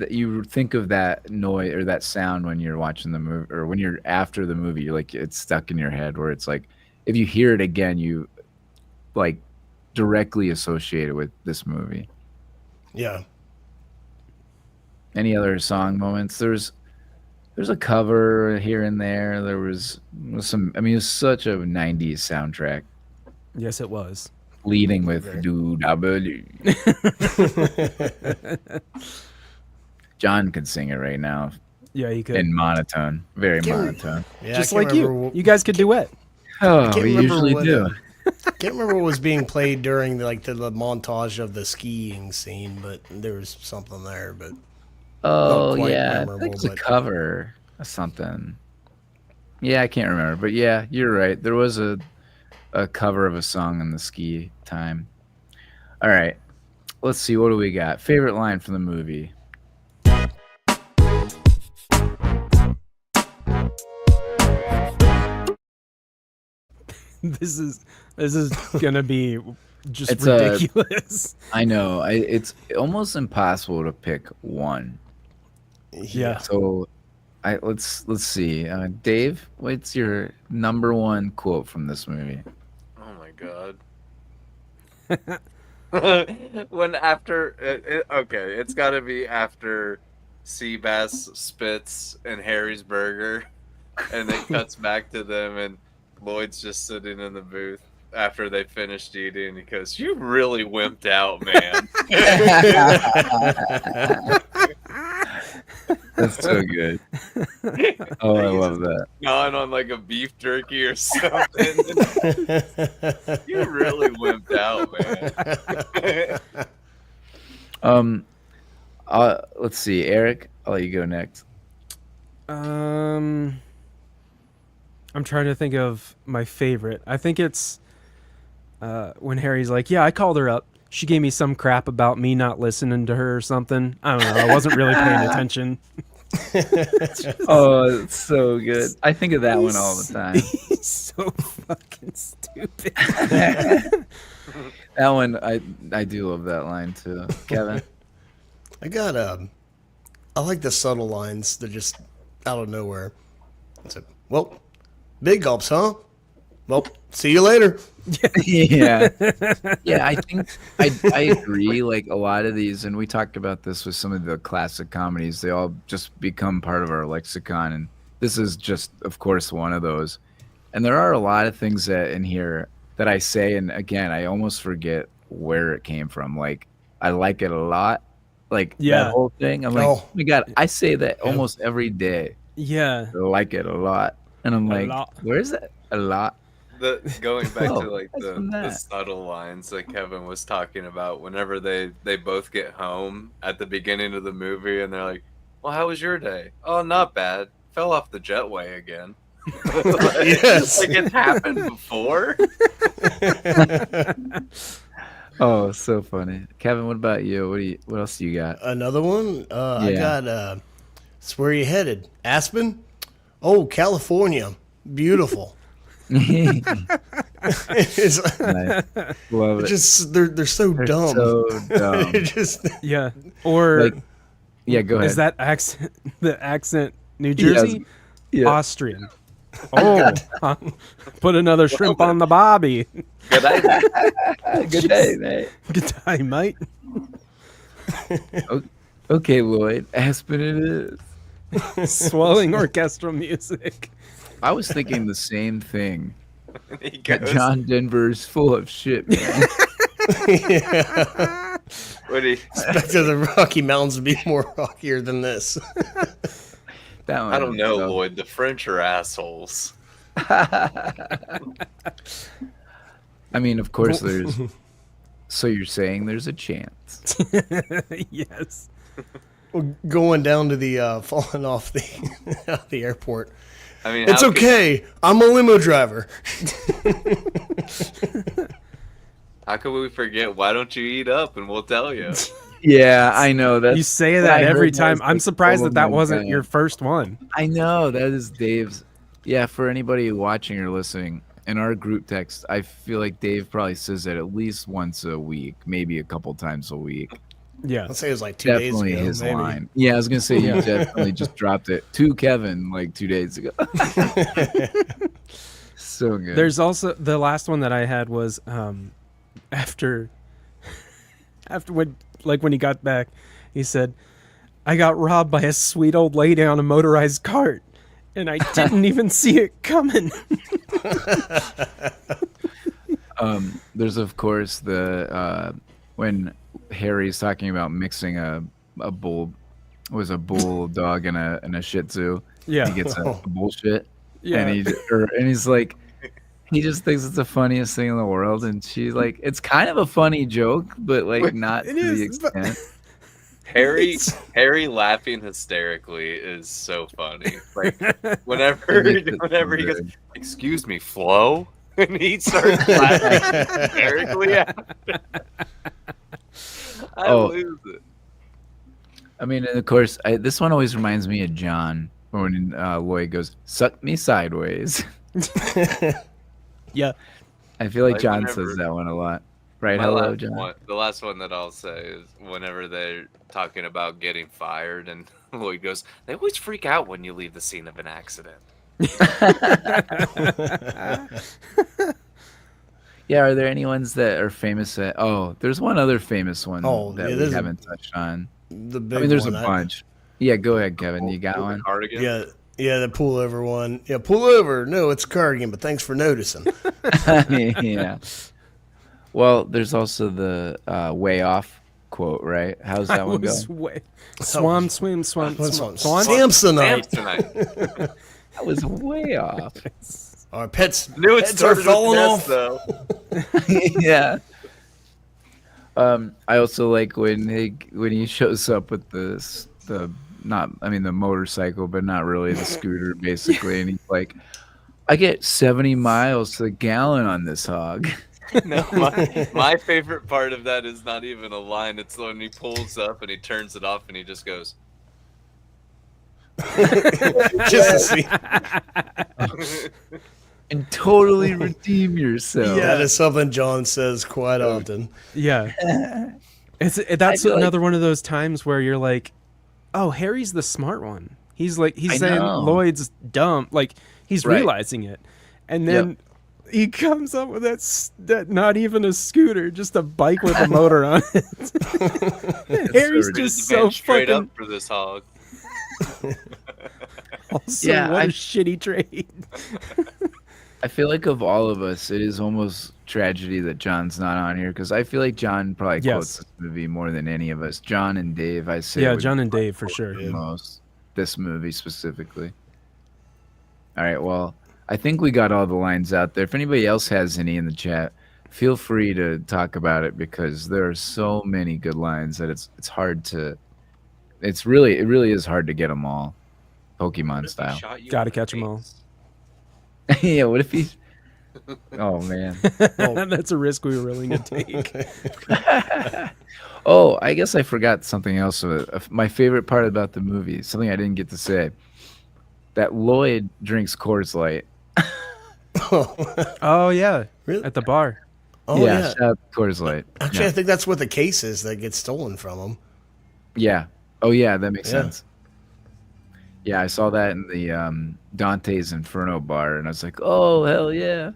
C: You think of that noise or that sound when you're watching the movie or when you're after the movie. Like it's stuck in your head where it's like if you hear it again, you like directly associate it with this movie.
D: Yeah.
C: Any other song moments? There's a cover here and there. There was some. I mean, it was such a '90s soundtrack,
A: Yes, it was.
C: leading with "Do W." John can sing it right now
A: Yeah, you could.
C: in monotone, very
D: Can't re-
C: monotone.
D: Yeah,
A: Just
D: I can't
A: like you.
D: remember
A: You guys could duet.
C: Oh,
D: can't
C: we
D: remember
C: usually
D: what,
C: do.
D: Can't remember what was being played during the montage of the skiing scene, but there was something there. But
C: Oh
D: quite
C: yeah, I
D: memorable,
C: think it's a
D: but-
C: cover of something. Yeah, I can't remember, but yeah, you're right. There was a cover of a song in the ski time. All right, let's see. What do we got? Favorite line from the movie.
A: This is gonna be just
C: It's a-
A: ridiculous.
C: I know. It's almost impossible to pick one.
A: Yeah.
C: So, let's see. Dave, what's your number one quote from this movie?
B: Oh my god. When after okay, it's got to be after Seabass spits in Harry's burger, and it cuts back to them, and Lloyd's just sitting in the booth after they finished eating, and he goes, "You really wimped out, man."
C: That's so good. Oh, I love that.
B: Gnawing on like a beef jerky or something. You really wimped out, man.
C: Let's see, Eric. I'll let you go next.
A: I'm trying to think of my favorite. I think it's when Harry's like, "Yeah, I called her up. She gave me some crap about me not listening to her or something. I don't know. I wasn't really paying attention."
C: Oh, it's so good. I think of that one all the time.
A: He's so fucking stupid.
C: That one, I do love that line too. Kevin.
D: I like the subtle lines. They're just out of nowhere. It's like, well, big gulps, huh? Well, see you later.
C: Yeah, yeah. I think I agree. Like a lot of these, and we talked about this with some of the classic comedies. They all just become part of our lexicon, and this is just, of course, one of those. And there are a lot of things that in here that I say, and again, I almost forget where it came from. Like, I like it a lot. Like
A: Yeah.
C: that whole thing. I'm like,
D: Oh.
C: oh my god, I say that almost every day.
A: Yeah.
C: I like it a lot, and I'm
A: A
C: like,
A: lot.
C: where's that? A lot.
B: Going back
C: Oh,
B: to like
C: that's from
B: the
C: that.
B: subtle lines that Kevin was talking about whenever they both get home at the beginning of the movie and they're like, well, how was your day? Oh, not bad. Fell off the jetway again.
D: Yes.
B: Like it's happened before.
C: Oh, so funny. Kevin, what about you? What else do you got?
D: Another one. I
C: Yeah.
D: got. It's where you headed? Aspen. Oh, California. Beautiful. It's,
C: Nice. Love it.
D: just they're so
C: They're
D: dumb.
C: so dumb.
D: It just
A: Yeah. Or
C: Like, yeah, go ahead.
A: is that accent the accent New Jersey?
C: Yeah.
A: Austrian. Oh, put another shrimp on the bobby.
B: Good idea.
C: Good day, mate.
A: Good time, mate.
C: Okay, Lloyd. Aspen it is.
A: Swelling orchestral music.
C: I was thinking the same thing.
B: He
C: That
B: goes,
C: John Denver's full of shit, man.
B: what he,
D: expected the Rocky Mountains to be more rockier than this.
C: That one
B: I don't know,
C: so-
B: Lloyd. The French are assholes.
C: I mean, of course, there's. So you're saying there's a chance?
A: Yes.
D: Well, going down to the falling off the out the airport.
B: I mean,
D: It's
B: how could-
D: okay. I'm a limo driver.
B: How could we forget? Why don't you eat up and we'll tell you?
C: Yeah, I know. That's
A: You say
C: when
A: that
C: I
A: every
C: heard that, I
A: time.
C: was
A: I'm
C: like,
A: surprised
C: oh
A: that that
C: my
A: wasn't
C: God.
A: your first one.
C: I know that is Dave's. Yeah, for anybody watching or listening, in our group text, I feel like Dave probably says it at least once a week, maybe a couple times a week.
A: Yeah.
D: Let's say it was like 2 days
C: Definitely
D: ago.
C: his
D: maybe.
C: line. Yeah, I was gonna say
A: Yeah.
C: you definitely just dropped it to Kevin like 2 days ago. So good.
A: There's also the last one that I had was after when he got back, he said, "I got robbed by a sweet old lady on a motorized cart, and I didn't even see it coming."
C: There's of course the when Harry's talking about mixing a bulldog and a Shih Tzu.
A: Yeah.
C: He gets a bullshit.
A: Yeah.
C: And he's like, he just thinks it's the funniest thing in the world, and she's like, it's kind of a funny joke, but like not
A: It
C: to the
A: is, but-
C: extent.
B: Harry laughing hysterically is so funny. Like whenever
C: makes it
B: whenever
C: so
B: he goes,
C: good.
B: "Excuse me, Flo," and he starts laughing hysterically. I
C: Oh.
B: lose it.
C: I mean, and of course, this one always reminds me of John when Lloyd goes, "Suck me sideways."
A: Yeah.
C: I feel like
B: Like
C: John
B: whenever-
C: says that one a lot. Right?
B: My
C: Hello,
B: last
C: John.
B: one- the last one that I'll say is whenever they're talking about getting fired, and Lloyd goes, "They always freak out when you leave the scene of an accident."
C: Yeah, are there any ones that are famous? Oh, there's one other famous one
D: Oh,
C: that
D: yeah,
C: we
D: there's a-
C: haven't touched on.
D: The big
C: I mean, there's
D: one.
C: a bunch. Yeah, go ahead, Kevin. You got
B: The
C: one?
B: cardigan.
D: Yeah, the pullover one. Yeah, pull over. No, it's a cardigan, but thanks for noticing.
C: Yeah. Well, there's also the way off quote, right? How's that one go?
A: Swam, swim, swam,
D: What's
A: swam,
D: on?
A: swan.
D: Samsonite.
B: Samsonite.
C: That was way off.
D: Our pets.
B: Knew it
D: pets are
B: started
D: falling
B: with
D: off.
B: S, though.
C: Yeah. I also like when he shows up with the motorcycle, but not really the scooter, basically, and he's like, "I get 70 miles to the gallon on this hog."
B: No, my favorite part of that is not even a line. It's when he pulls up and he turns it off and he just goes,
D: Just to see.
C: And totally redeem yourself.
D: That is something John says quite often.
A: Yeah. That's
C: feel like-
A: another one of those times where you're like, "Oh, Harry's the smart one." He's
C: I
A: saying
C: know.
A: Lloyd's dumb, like he's
C: Right.
A: realizing it, and then he comes up with that not even a scooter, just a bike with a motor on it. Harry's
C: so
A: just
B: "Man,
A: so
B: straight
A: fucking.
B: up for this hog."
A: Also,
C: Yeah,
A: what
C: I-
A: a shitty trade.
C: I feel like of all of us, it is almost tragedy that John's not on here because I feel like John probably quotes
A: Yes.
C: this movie more than any of us. John and Dave, I say,
A: Yeah,
C: would
A: John and
C: probably
A: Dave for
C: quote
A: sure.
C: the most. This movie specifically. All right, well, I think we got all the lines out there. If anybody else has any in the chat, feel free to talk about it because there are so many good lines that it's hard to. It really is hard to get them all, Pokemon
B: What if he
C: style.
B: shot you
A: Gotta
B: in the
A: catch 'em all.
B: face?
C: Yeah, what if he's? Oh man.
A: That's a risk we were willing to take.
C: Oh, I guess I forgot something else. My favorite part about the movie, something I didn't get to say, that Lloyd drinks Coors Light.
A: Oh yeah,
D: Really?
A: at the bar.
D: Oh
C: yeah,
D: yeah.
C: shout out to Coors Light.
D: Actually,
C: yeah.
D: I think that's what the case is that gets stolen from him.
C: Yeah. Oh yeah, that makes
D: Yeah.
C: sense. Yeah, I saw that in the Dante's Inferno bar, and I was like, oh hell yeah.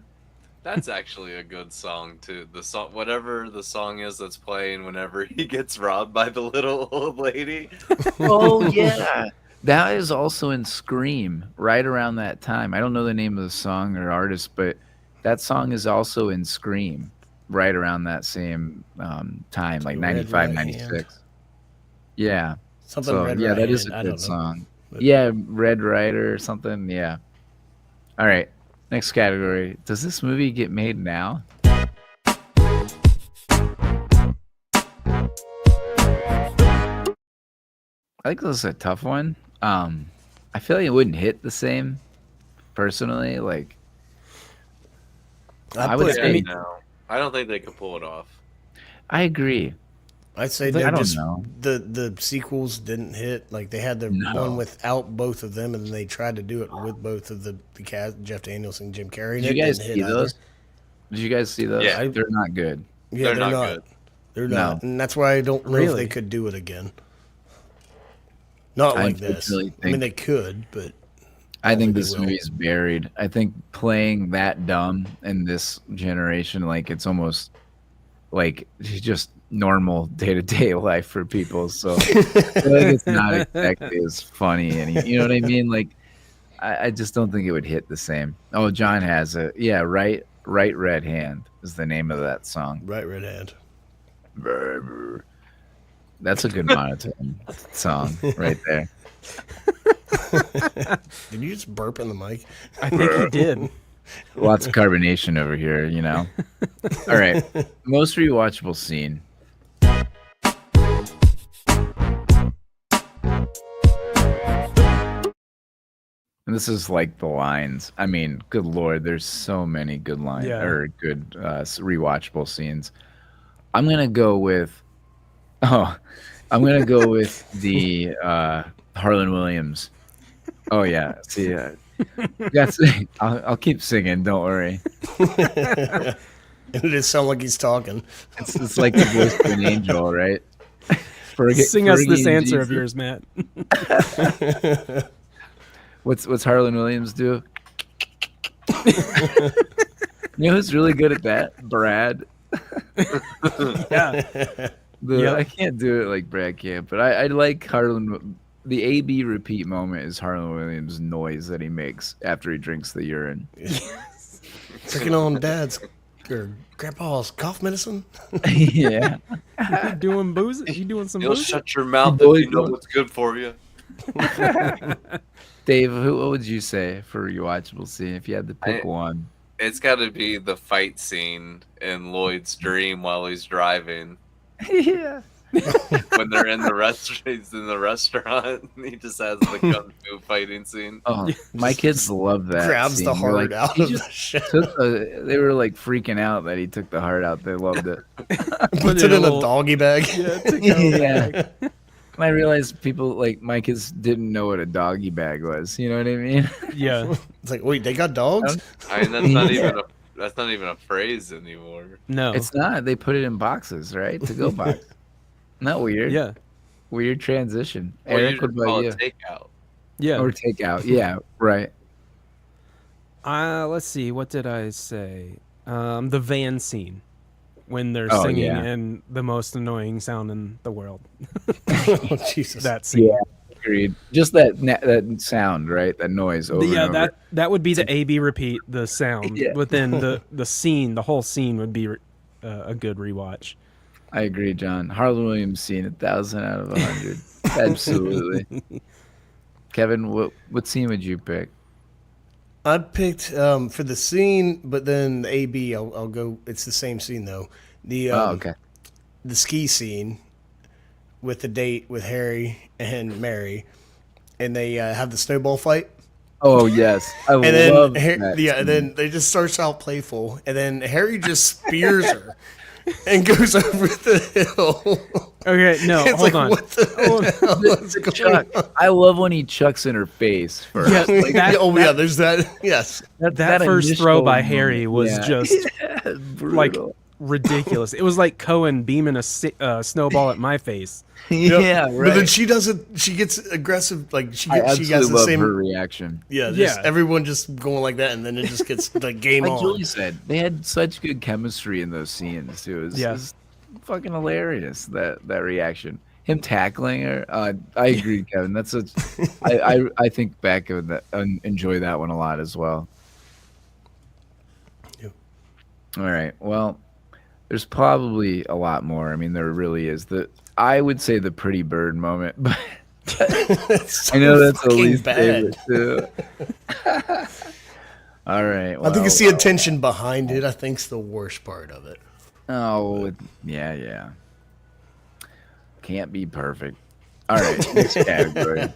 B: That's actually a good song too. The song, whatever the song is that's playing whenever he gets robbed by the little old lady.
C: Oh yeah. That is also in Scream, right around that time. I don't know the name of the song or artist, but that song is also in Scream, right around that same time, like
D: Red
C: 95,
D: Right
C: 96.
D: Hand.
C: Yeah.
D: Something
C: So,
D: Red
C: yeah,
D: Right
C: that is
D: Hand,
C: a
D: I
C: good
D: don't know.
C: song.
D: But-
C: Yeah, Red Rider or something. Yeah. All right. Next category. Does this movie get made now? I think this is a tough one. I feel like it wouldn't hit the same personally. Like, I would
D: put-
C: say-
B: Yeah, no, I don't think they could pull it off.
C: I agree.
D: I'd say
C: I
D: they're
C: don't
D: just
C: know.
D: the sequels didn't hit. Like they had the
C: No.
D: one without both of them, and then they tried to do it with both of the cast, Jeff Daniels and Jim Carrey. and
C: Did
D: it
C: you guys
D: didn't hit
C: see
D: either.
C: those? Did you guys see those?
B: Yeah.
C: They're not good.
D: Yeah,
B: They're
D: they're
B: not
D: not.
B: good.
D: They're
C: No.
D: not, and that's why I don't know if
A: Really?
D: they could do it again. Not
C: I
D: like this.
C: really
D: I mean,
C: think-
D: they could, but
C: I think
D: think they
C: this
D: will.
C: movie is buried. I think playing that dumb in this generation, like it's almost like it's just normal day to day life for people. So I feel like it's not exactly as funny. You know what I mean? Like I just don't think it would hit the same. Oh, John has it. Yeah, right red hand is the name of that song.
D: right red hand.
C: That's a good monotone song right there.
D: Did you just burp in the mic?
A: I think he did.
C: Lots of carbonation over here, you know. All right. Most rewatchable scene. And this is like the lines. I mean, good lord, there's so many good lines
A: Yeah.
C: or good rewatchable scenes. I'm gonna go with the Harlan Williams. Oh yeah, see, that's I'll keep singing. Don't worry.
D: And it just sound like he's talking.
C: It's like the voice of an angel, right?
A: Sing us this
C: Fergie
A: answer of
C: Jesus.
A: yours, Matt.
C: What's Harlan Williams do? You know who's really good at that? Brad.
A: Yeah. Yep.
C: I can't do it like Brad can, but I like Harlan. The AB repeat moment is Harlan Williams' noise that he makes after he drinks the urine.
D: Taking on Dad's or Grandpa's cough medicine.
C: Yeah.
A: You doing booze? You doing some
B: You'll
A: booze?
B: shut your mouth
C: boy
B: if you know
C: going-
B: what's good for you.
C: Dave, what would you say for your watchable scene if you had to pick one?
B: It's got to be the fight scene in Lloyd's dream while he's driving.
C: Yeah.
B: When they're in the restaurant, he's in the restaurant. And he just has the kung fu fighting scene.
C: Oh, my kids love that.
D: Grabs
C: scene.
D: the
C: They're
D: heart
C: like,
D: out
C: "He
D: of
C: just
D: the shit.
C: they were like freaking out that he took the heart out. They loved it.
D: Puts it in a doggy bag.
C: Yeah. And I realized people like my kids didn't know what a doggy bag was. You know what I mean?
A: Yeah.
D: It's like, wait, they got dogs?
B: I mean, that's not
C: Yeah.
B: that's not even a phrase anymore.
A: No.
C: It's not. They put it in boxes, right? To go box. Not weird.
A: Yeah.
C: Weird transition.
B: Or you
C: Eric, what
B: just call
C: about you?
B: it takeout.
A: Yeah.
C: Or takeout. Yeah, right.
A: Let's see. What did I say? The van scene when they're
C: Oh,
A: singing
C: yeah.
A: and the most annoying sound in the world.
D: Oh, Jesus.
A: That scene.
C: Yeah. Agreed. Just that sound, right? That noise over and
A: Yeah,
C: over.
A: that would be the A/B repeat. The sound,
C: Yeah.
A: but then the scene, the whole scene would be a good rewatch.
C: I agree, John. Harlan Williams scene 1,000 out of 100. Absolutely. Kevin, what scene would you pick?
D: I picked for the scene, but then the AB, I'll go. It's the same scene though. The
C: Okay.
D: the ski scene with the date with Harry and Mary, and they have the snowball fight.
C: Oh yes, I
D: And then,
C: love that.
D: and then they just starts out playful, and then Harry just spears her and goes over the hill.
A: Okay, no,
D: It's
A: hold
D: like,
A: on.
D: what the hell is
C: The
D: going
C: chuck. I love when he chucks in her face first.
A: Yeah,
C: Like,
A: that,
D: on? Yeah, there's that. Yes.
A: that first
C: initial
A: throw by
C: moment,
A: Harry was
C: yeah.
A: just like
C: Brutal.
A: ridiculous. It was like Cohen beaming a snowball at my face.
C: Yeah, right.
D: But then she doesn't. She gets aggressive. Like she
C: I
D: gets. She
C: absolutely
D: has the
C: love
D: same.
C: her reaction.
D: Yeah.
A: Yeah.
D: Everyone just going like that, and then it just gets like game
C: Like
D: on.
C: Julie said, they had such good chemistry in those scenes too. It was fucking hilarious that reaction. Him tackling her. I agree, Kevin. That's I think back of that and enjoy that one a lot as well.
D: Yep.
C: All right. Well, there's probably a lot more. I mean, there really is. I would say the pretty bird moment, but
D: It's
C: I know
D: so
C: that's the
D: fucking
C: least
D: bad.
C: favorite too. All right.
D: I think
C: well,
D: it's the attention behind it. I think's the worst part of it.
C: Oh, yeah. Can't be perfect. All right, next category.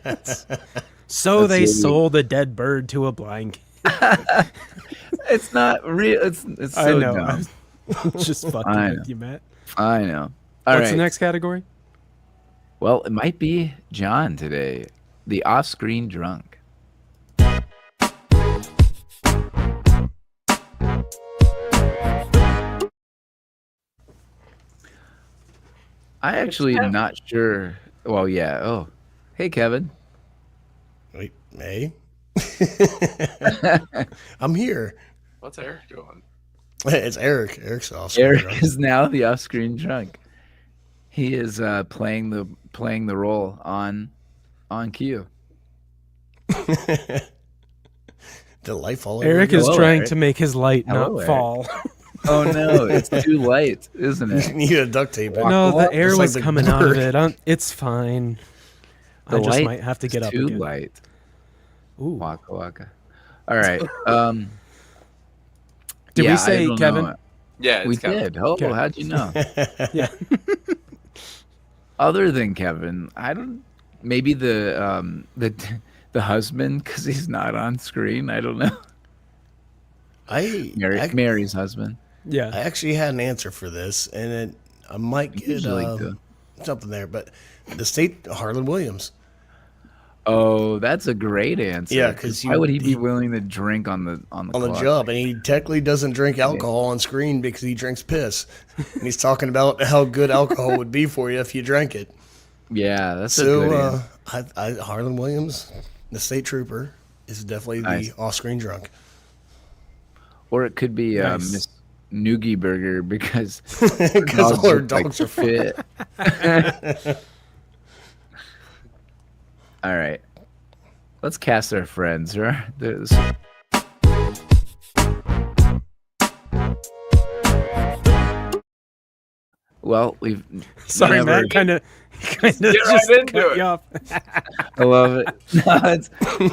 A: So
C: Let's
A: they
C: see.
A: sold a dead bird to a blind kid.
C: It's not real. It's so
A: I know.
C: dumb.
A: I'm just fucking
C: I know.
A: with you, Matt.
C: I know. All
A: What's
C: right.
A: the next category?
C: Well, it might be John today, the off-screen drunk. I actually am not sure. Well, yeah. Oh, hey, Kevin.
D: Wait, May. I'm here.
B: What's Eric doing?
D: It's Eric. Eric's off.
C: Eric is now the off-screen drunk. He is playing the role on cue.
D: The light fall.
A: Eric is
C: Hello,
A: trying
C: Eric.
A: to make his light
C: Hello,
A: not
C: Eric.
A: fall.
C: Oh no, it's too light, isn't
D: You
C: it?
D: need a duct tape. it.
A: No, the
C: up,
A: air
D: just like
A: was
D: the
A: coming out of
D: bird.
A: it. It's fine.
C: The
A: I just
C: light
A: might have to
C: is
A: get up
C: too
A: again.
C: light.
A: Ooh.
C: Waka waka. All right.
A: Did
C: yeah,
A: we
C: I
A: say
C: don't
A: Kevin?
C: know.
B: Yeah, it's
C: We
B: Kevin.
C: did. Oh,
A: Okay.
C: how'd you know?
A: Yeah.
C: Other than Kevin, I don't. Maybe the husband because he's not on screen. I don't know. Mary's husband.
D: I
A: Yeah.
D: actually had an answer for this, and I might get
C: Usually do.
D: something there. But the state Harlan Williams.
C: Oh, that's a great answer.
D: Yeah, 'cause
C: why
D: you-
C: would he be willing to drink on the
D: On the
C: clock?
D: job, and he technically doesn't drink alcohol on screen because he drinks piss. And he's talking about how good alcohol would be for you if you drank it.
C: Yeah, that's a good
D: So,
C: answer.
D: Harlan Williams, the state trooper, is definitely
C: Nice.
D: the off-screen drunk.
C: Or it could be
A: Nice.
C: Miss Noogie Burger because
D: Because all our
C: look like
D: dogs are fit.
C: All right. Let's cast our friends. There's... Well, we've
A: Sorry,
C: never-
A: Matt. Kind of
B: Get right
A: just
B: into
A: cut
B: it.
A: you off.
C: I love it.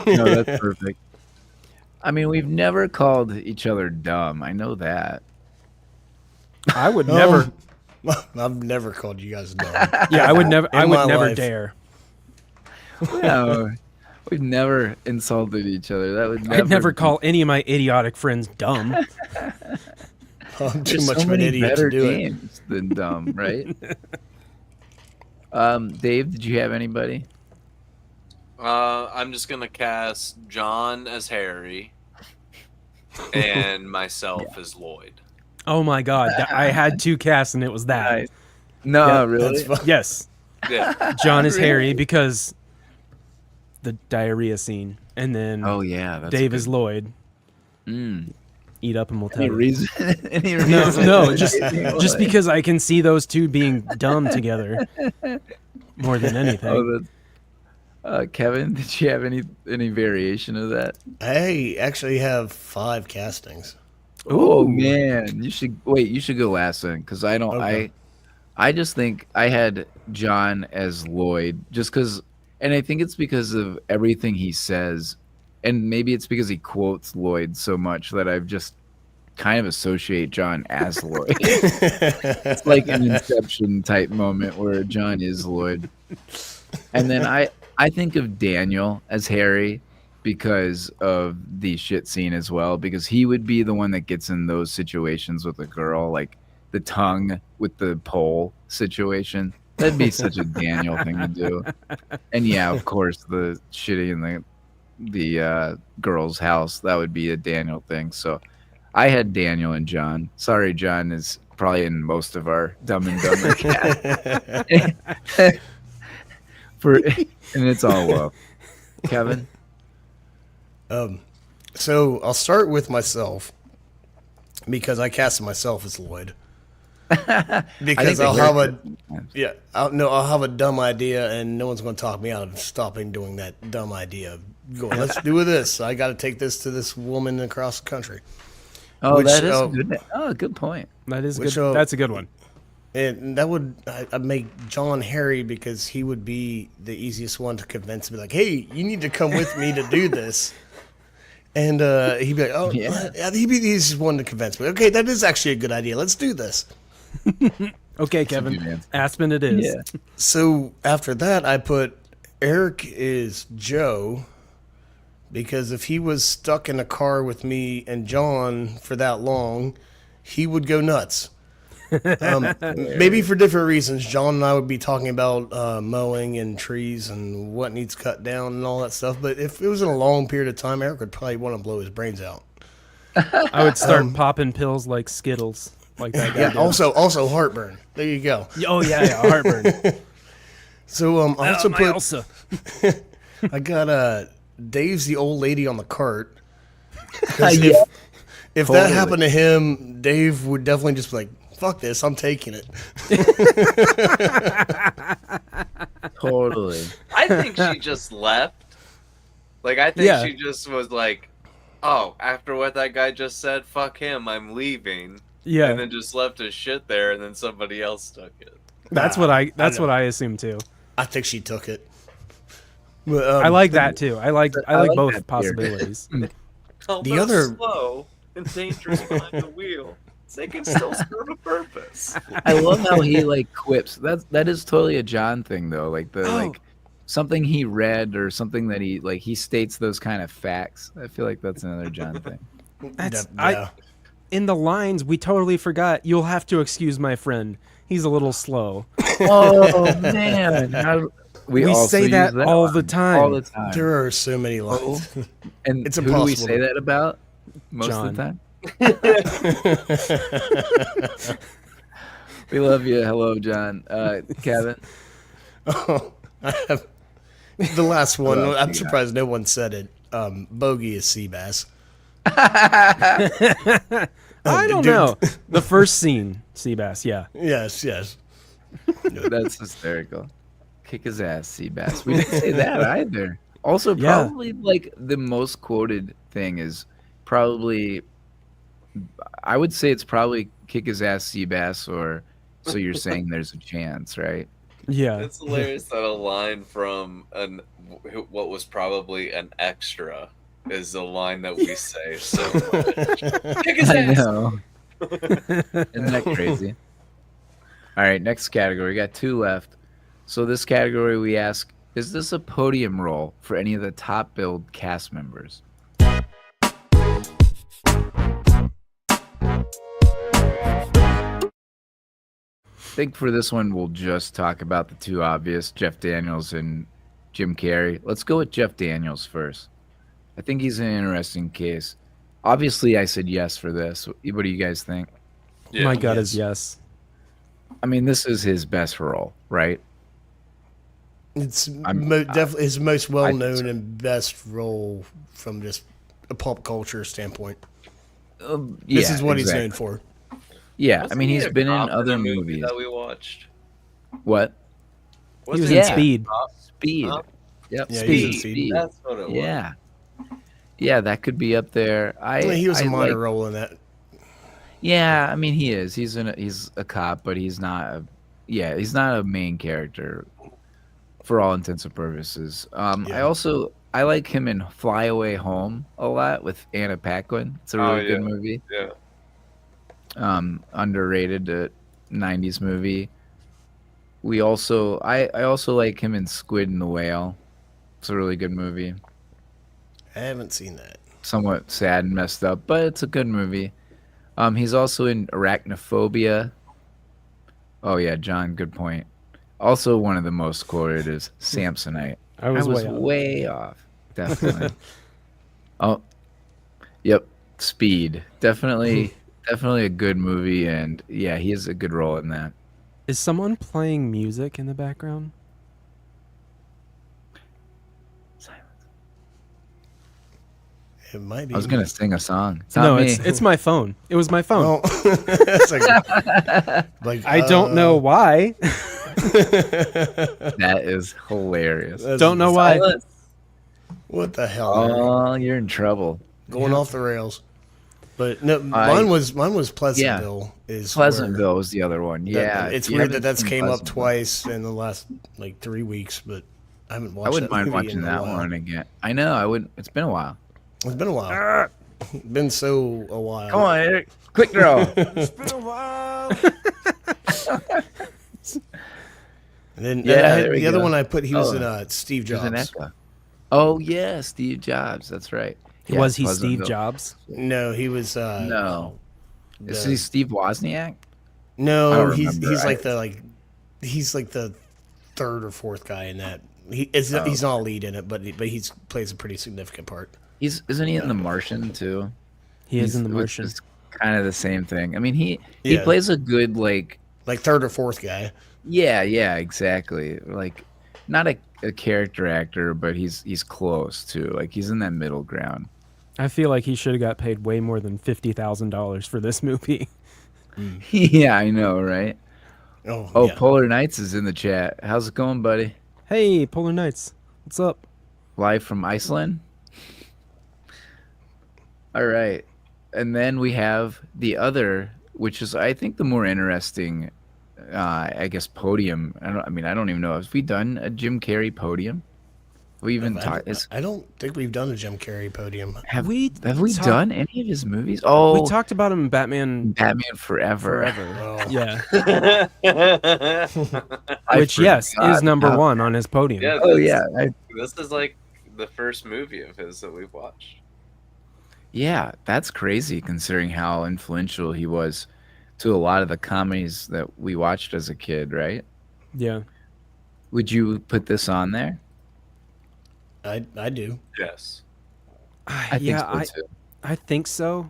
C: No, that's perfect. I mean, we've never called each other dumb. I know that.
A: I would never.
D: I've never called you guys dumb.
A: Yeah, I would never. I
D: In
A: would
D: my
A: never
D: life.
A: dare.
C: No, we've never insulted each other. That would never
A: I'd never
C: be-
A: call any of my idiotic friends dumb.
D: I'm too
C: There's
D: much
C: so
D: of an
C: many
D: idiot
C: better
D: to do it.
C: games than dumb, right? Dave, did you have anybody?
B: I'm just gonna cast John as Harry and myself as Lloyd.
A: Oh my god, I had two casts and it was that.
C: Nice. No,
A: Yeah,
C: really.
D: That's fine.
A: Yes,
B: Yeah,
A: John is Harry because the diarrhea scene, and then
C: Oh yeah, that's
A: Dave
C: good.
A: is Lloyd.
C: Mm.
A: Eat up and we'll tell
C: Any
A: you.
C: reason? Any
A: No,
C: reason?
A: no, just because I can see those two being dumb together more than anything.
C: Oh, Kevin, did you have any variation of that?
D: I actually have 5 castings.
C: Oh
A: Ooh.
C: man, you should go last then, because I don't.
D: Okay.
C: I just think I had John as Lloyd, just because, and I think it's because of everything he says, and maybe it's because he quotes Lloyd so much that I've just kind of associate John as Lloyd. It's like an Inception type moment where John is Lloyd. And then I think of Daniel as Harry because of the shit scene as well, because he would be the one that gets in those situations with a girl, like the tongue with the pole situation. That'd be such a Daniel thing to do. And yeah, of course, the shitting in the girl's house, that would be a Daniel thing. So I had Daniel and John. Sorry, John is probably in most of our Dumb and Dumber cast. And it's all well. Kevin?
D: So I'll start with myself because I casted myself as Lloyd. Because I'll have I'll have a dumb idea and no one's going to talk me out of stopping doing that dumb idea. Going, let's do this. I got to take this to this woman across the country.
C: Oh, that is good. Oh, good point.
A: That is good. That's a good one.
D: And that would I'd make John Harry because he would be the easiest one to convince me. Like, hey, you need to come with me to do this. And he'd be like, oh, yeah. He'd be the easiest one to convince me. Okay, that is actually a good idea. Let's do this.
A: Okay, Kevin. Aspen it is.
C: Yeah.
D: So after that, I put Eric is Joe because if he was stuck in a car with me and John for that long, he would go nuts. Maybe for different reasons. John and I would be talking about mowing and trees and what needs cut down and all that stuff. But if it was in a long period of time, Eric would probably want to blow his brains out.
A: I would start popping pills like Skittles, like that guy.
D: Yeah. Also heartburn. There you go.
A: Oh yeah, heartburn.
D: So I also put
A: Elsa.
D: I got Dave's the old lady on the cart.
C: Yeah.
D: If that happened to him, Dave would definitely just be like, fuck this, I'm taking it.
C: Totally.
B: I think she just left. Like, I think she just was like, oh, after what that guy just said, fuck him, I'm leaving.
A: Yeah.
B: And then just left his shit there, and then somebody else took it.
A: That's what I assume too.
D: I think she took it.
A: I like that too. I like both
C: that
A: possibilities.
B: Although slow and dangerous behind the wheel, they can still serve a purpose.
C: I love how he like quips. That is totally a John thing though. Like like something he read or something that he states those kind of facts. I feel like that's another John thing.
A: In the lines, we totally forgot. You'll have to excuse my friend. He's a little slow.
C: Oh man. We
A: say that all the time.
C: All the time.
D: There are so many lines.
C: And
D: it's
C: who
D: impossible.
C: do we say that about most
A: John.
C: of the time? We love you. Hello, John. Kevin?
D: Oh, I have the last one. I'm surprised no one said it. Bogey is sea bass.
A: I don't know. The first scene, Seabass, yeah.
D: Yes.
C: That's hysterical. Kick his ass, Seabass. We didn't say that either. Also, probably like the most quoted thing is probably, I would say it's probably kick his ass, Seabass, or so you're saying there's a chance, right?
A: Yeah.
B: It's hilarious that a line from what was probably an extra is the line that we say so much. Kick his ass.
C: I know. Isn't that crazy? All right, next category. We got 2 left. So this category we ask, is this a podium role for any of the top billed cast members? I think for this one, we'll just talk about the 2 obvious, Jeff Daniels and Jim Carrey. Let's go with Jeff Daniels first. I think he's an interesting case. Obviously, I said yes for this. What do you guys think?
B: Yeah.
A: My gut is yes.
C: I mean, this is his best role, right?
D: It's definitely his most well-known and best role from just a pop culture standpoint. This is what he's known for.
C: Yeah,
B: Wasn't
C: I mean, he's been in other
B: movie
C: movies
B: that we watched.
C: What?
A: He was in Speed.
C: Speed. Yep.
D: Yeah,
A: he's in
D: Speed.
B: That's what it was.
C: Yeah. Yeah, that could be up there.
D: He was a minor
C: like,
D: role in that.
C: yeah, I mean he is. He's a cop, but he's not he's not a main character for all intents and purposes.
D: Yeah.
C: I like him in Fly Away Home a lot with Anna Paquin. It's a really good movie.
B: Yeah.
C: Underrated 90s movie. I also like him in Squid and the Whale. It's a really good movie.
D: I haven't seen that.
C: Somewhat sad and messed up, but it's a good movie. He's also in Arachnophobia. Oh yeah, John, good point. Also, one of the most quoted is Samsonite.
A: I was
C: way off. Definitely. Oh, yep. Speed. Definitely a good movie, and yeah, he has a good role in that.
A: Is someone playing music in the background?
D: It might be.
C: I was gonna sing a song. It's not
A: No,
C: me.
A: it's my phone. It was my phone.
D: Oh, it's like
A: I don't know why.
C: That is hilarious.
A: Don't know why.
B: Silence.
D: What the hell? Eric?
C: Oh, you're in trouble.
D: Going off the rails. But no, mine was Pleasantville. Is
C: Pleasantville was the other one.
D: where-
C: Yeah,
D: it's
C: if you
D: weird
C: haven't
D: that's
C: seen
D: came up
C: Pleasantville,
D: twice in the last like 3 weeks, but I haven't watched.
C: I wouldn't
D: that
C: mind
D: movie
C: watching
D: in a
C: that
D: while.
C: one again. I know. I wouldn't. It's been a while.
D: It's been a while. Been so a while.
C: Come on, Eric. Quick draw.
D: And then
C: Yeah, there we
D: the other
C: go.
D: one I put, he was
C: Oh,
D: in Steve
C: There's an
D: Jobs.
C: echo. Oh yeah, Steve Jobs. That's right. Yeah,
A: Was he Steve
C: Pleasantville.
A: Jobs?
D: No, he was.
C: No. Is
D: the-
C: he Steve Wozniak? I
D: No,
C: don't
D: he's
C: remember.
D: he's like the third or fourth guy in that. He's not a lead in it, but he plays a pretty significant part.
C: Isn't he in The Martian too?
A: He is in The Martian.
C: It's kind of the same thing. I mean, he
D: Yeah.
C: plays a good
D: Like third or fourth guy.
C: yeah, exactly. Like not a character actor, but he's close too. Like he's in that middle ground.
A: I feel like he should have got paid way more than $50,000 for this movie.
C: Yeah, I know, right?
D: Oh, yeah.
C: Polar Nights is in the chat. How's it going, buddy?
A: Hey, Polar Nights, what's up?
C: Live from Iceland? All right. And then we have the other, which is I think the more interesting I guess podium. I don't even know. Have we done a Jim Carrey podium? We even talked.
D: I don't think we've done a Jim Carrey podium.
C: Have
A: We
C: we
A: talk-
C: done any of his movies? Oh,
A: We talked about him in Batman
C: Batman Forever.
A: Forever.
D: Oh.
A: Yeah,
C: I
A: which yes
C: forgot
A: is number
C: about-
A: one on his podium.
B: Yeah,
C: Oh
B: this-
C: yeah,
B: This is like the first movie of his that we've watched.
C: yeah. That's crazy considering how influential he was to a lot of the comedies that we watched as a kid. Right?
A: Yeah.
C: Would you put this on there?
D: I do.
B: Yes.
C: I think
A: yeah,
C: so too.
A: I think so.